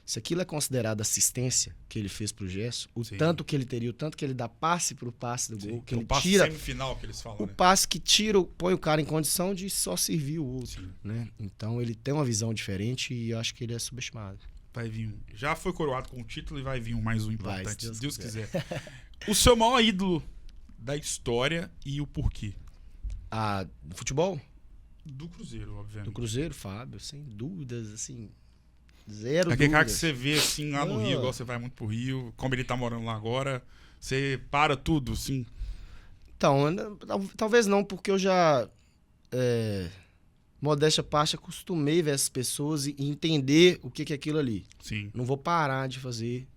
se aquilo é considerado assistência que ele fez pro Gerson, tanto que ele teria, o tanto que ele dá passe pro passe do gol, que ele passe tira... semifinal que eles falam, o passe que tira, põe o cara em condição de só servir o outro, né? Então ele tem uma visão diferente e eu acho que ele é subestimado. Vai vir já foi coroado com o título e vai vir mais um importante, se Deus quiser. O seu maior ídolo da história e o porquê? Do futebol? Do Cruzeiro, obviamente. Do Cruzeiro, Fábio, sem dúvidas, assim... Zero aquele dúvidas. cara que você vê assim lá no Rio, igual você vai muito pro Rio, como ele tá morando lá agora, você para tudo, assim. Então, talvez não, porque eu já, modéstia à parte, acostumei ver essas pessoas e entender o que é aquilo ali. Sim. Não vou parar de fazer,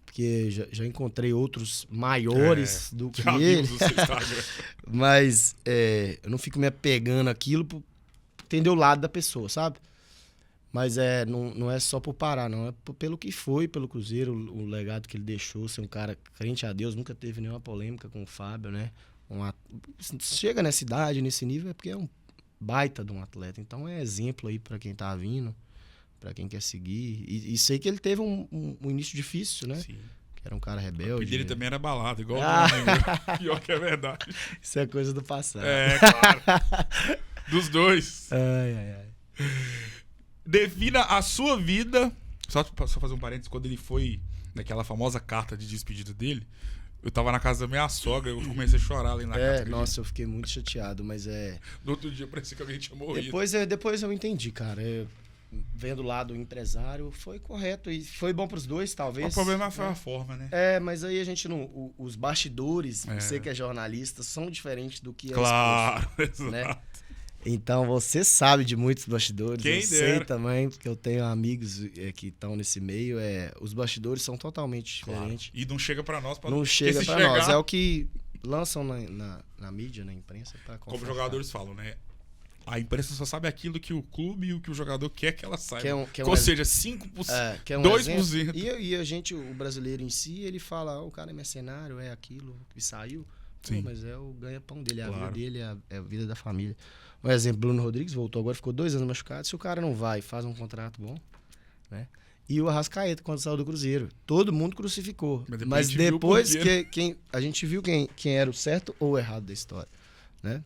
porque já encontrei outros maiores do que ele. Mas eu não fico me apegando àquilo por entender o lado da pessoa, sabe? Mas não é só por parar, não. É pelo que foi, pelo Cruzeiro, o legado que ele deixou, ser um cara crente a Deus, nunca teve nenhuma polêmica com o Fábio, né? Chega nessa idade, nesse nível, é porque é um baita de um atleta. Então é exemplo aí para quem tá vindo, para quem quer seguir. E sei que ele teve um início difícil, né? Sim. que era um cara O rebelde. dele também era balada, igual Ah. o meu. Pior que é verdade. Isso é coisa do passado. É, claro. Dos dois. Ai. Defina a sua vida. Só fazer um parênteses, quando ele foi naquela famosa carta de despedida dele, eu tava na casa da minha sogra, eu comecei a chorar ali na casa. Nossa, eu fiquei muito chateado, mas No outro dia parecia que alguém tinha morrido. Depois eu entendi, cara. Vendo lá do empresário, foi correto e foi bom pros dois, talvez. O problema foi a forma, né? Mas aí a gente não... Os bastidores, você que é jornalista, são diferentes do que é Claro, exposto, exato. né? Então, você sabe de muitos bastidores. Quem eu dera. sei também, porque eu tenho amigos que estão nesse meio. Os bastidores são totalmente diferentes. Claro. E não chega pra nós. Não chega pra nós. É o que lançam na mídia, na imprensa. Como os jogadores falam, né? A imprensa só sabe aquilo que o clube e o que o jogador quer que ela saiba. Ou seja, 5%, 2%. E a gente, o brasileiro em si, ele fala, o cara é mercenário, é aquilo que saiu. Pô, mas é o ganha-pão dele, é a vida dele, é a vida da família. Um exemplo, Bruno Rodrigues voltou agora, ficou 2 anos machucado. Se o cara não vai, faz um contrato bom, né? E o Arrascaeta, quando saiu do Cruzeiro. Todo mundo crucificou. Mas depois a gente viu quem era o certo ou o errado da história, né?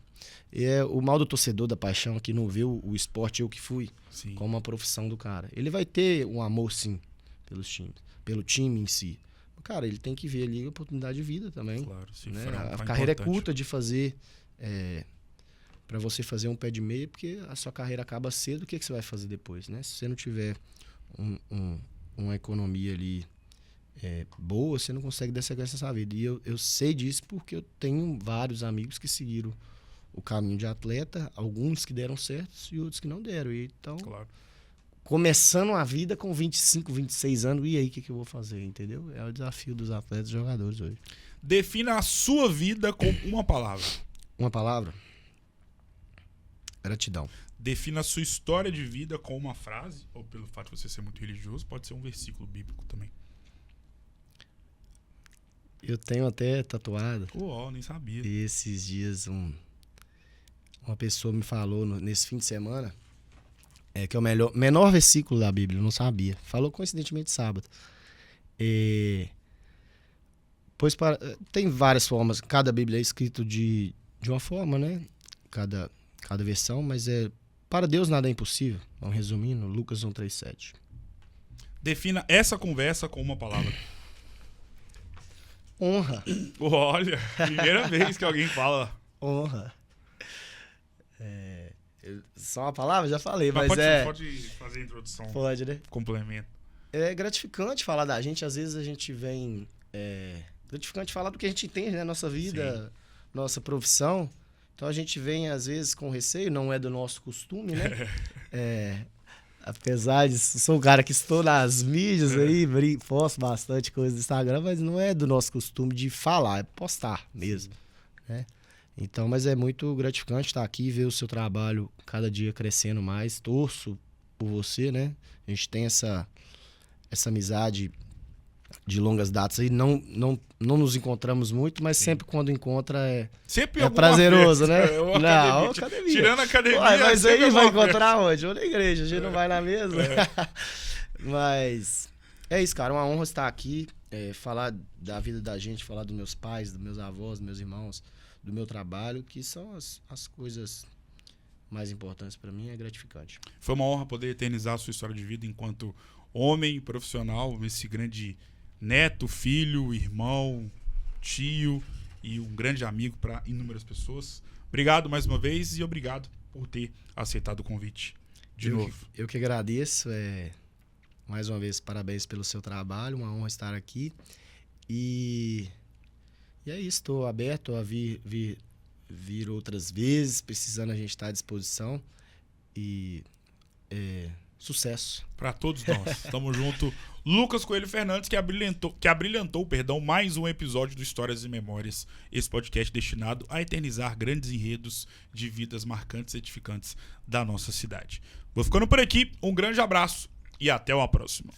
E o mal do torcedor, da paixão, que não vê o esporte, eu que fui, como uma profissão do cara. Ele vai ter um amor, sim, pelos times, pelo time em si. Cara, ele tem que ver ali a oportunidade de vida também. Claro, sim. Né? A carreira é curta de fazer... para você fazer um pé de meia, porque a sua carreira acaba cedo, o que você vai fazer depois, né? Se você não tiver uma economia ali boa, você não consegue dar sequência nessa vida. E eu sei disso porque eu tenho vários amigos que seguiram o caminho de atleta, alguns que deram certo e outros que não deram. E, então, começando a vida com 25, 26 anos, e aí o que eu vou fazer, entendeu? É o desafio dos atletas e jogadores hoje. Defina a sua vida com uma palavra. Uma palavra? Gratidão. Defina a sua história de vida com uma frase, ou pelo fato de você ser muito religioso, pode ser um versículo bíblico também. Eu tenho até tatuado. Nem sabia. E esses dias uma pessoa me falou nesse fim de semana que é o menor versículo da Bíblia, eu não sabia. Falou coincidentemente sábado. Tem várias formas, cada Bíblia é escrito de uma forma, né? Cada versão, mas para Deus nada é impossível. Vamos resumindo, Lucas 1:3-7. Defina essa conversa com uma palavra. Honra. Olha, primeira vez que alguém fala. Honra. Só uma palavra? Já falei, mas pode fazer a introdução. Pode, né? Complemento. É gratificante falar da gente. Às vezes a gente vem... gratificante falar do que a gente entende, né? Nossa vida, nossa profissão. Então a gente vem, às vezes, com receio. Não é do nosso costume, né? Apesar de... Sou um cara que estou nas mídias aí, posto bastante coisa no Instagram, mas não é do nosso costume de falar, é postar mesmo, né? Então, mas é muito gratificante estar aqui, ver o seu trabalho cada dia crescendo mais. Torço por você, né? A gente tem essa amizade de longas datas aí. Não nos encontramos muito, mas sempre quando encontra sempre prazeroso, festa, né? Não, academia. Tirando a academia. Mas aí vai encontrar onde? Ou na igreja, a gente não vai na mesma. Mas é isso, cara. Uma honra estar aqui, falar da vida da gente, falar dos meus pais, dos meus avós, dos meus irmãos, do meu trabalho, que são as coisas mais importantes para mim, é gratificante. Foi uma honra poder eternizar a sua história de vida enquanto homem profissional, esse grande neto, filho, irmão, tio e um grande amigo para inúmeras pessoas. Obrigado mais uma vez e obrigado por ter aceitado o convite de novo. Eu que agradeço. Mais uma vez, parabéns pelo seu trabalho. Uma honra estar aqui. E é isso. Estou aberto a vir outras vezes. Precisando, a gente está à disposição. E sucesso. Para todos nós. Tamo junto. Lucas Coelho Fernandes, que abrilhantou, mais um episódio do Histórias e Memórias. Esse podcast destinado a eternizar grandes enredos de vidas marcantes e edificantes da nossa cidade. Vou ficando por aqui. Um grande abraço e até uma próxima.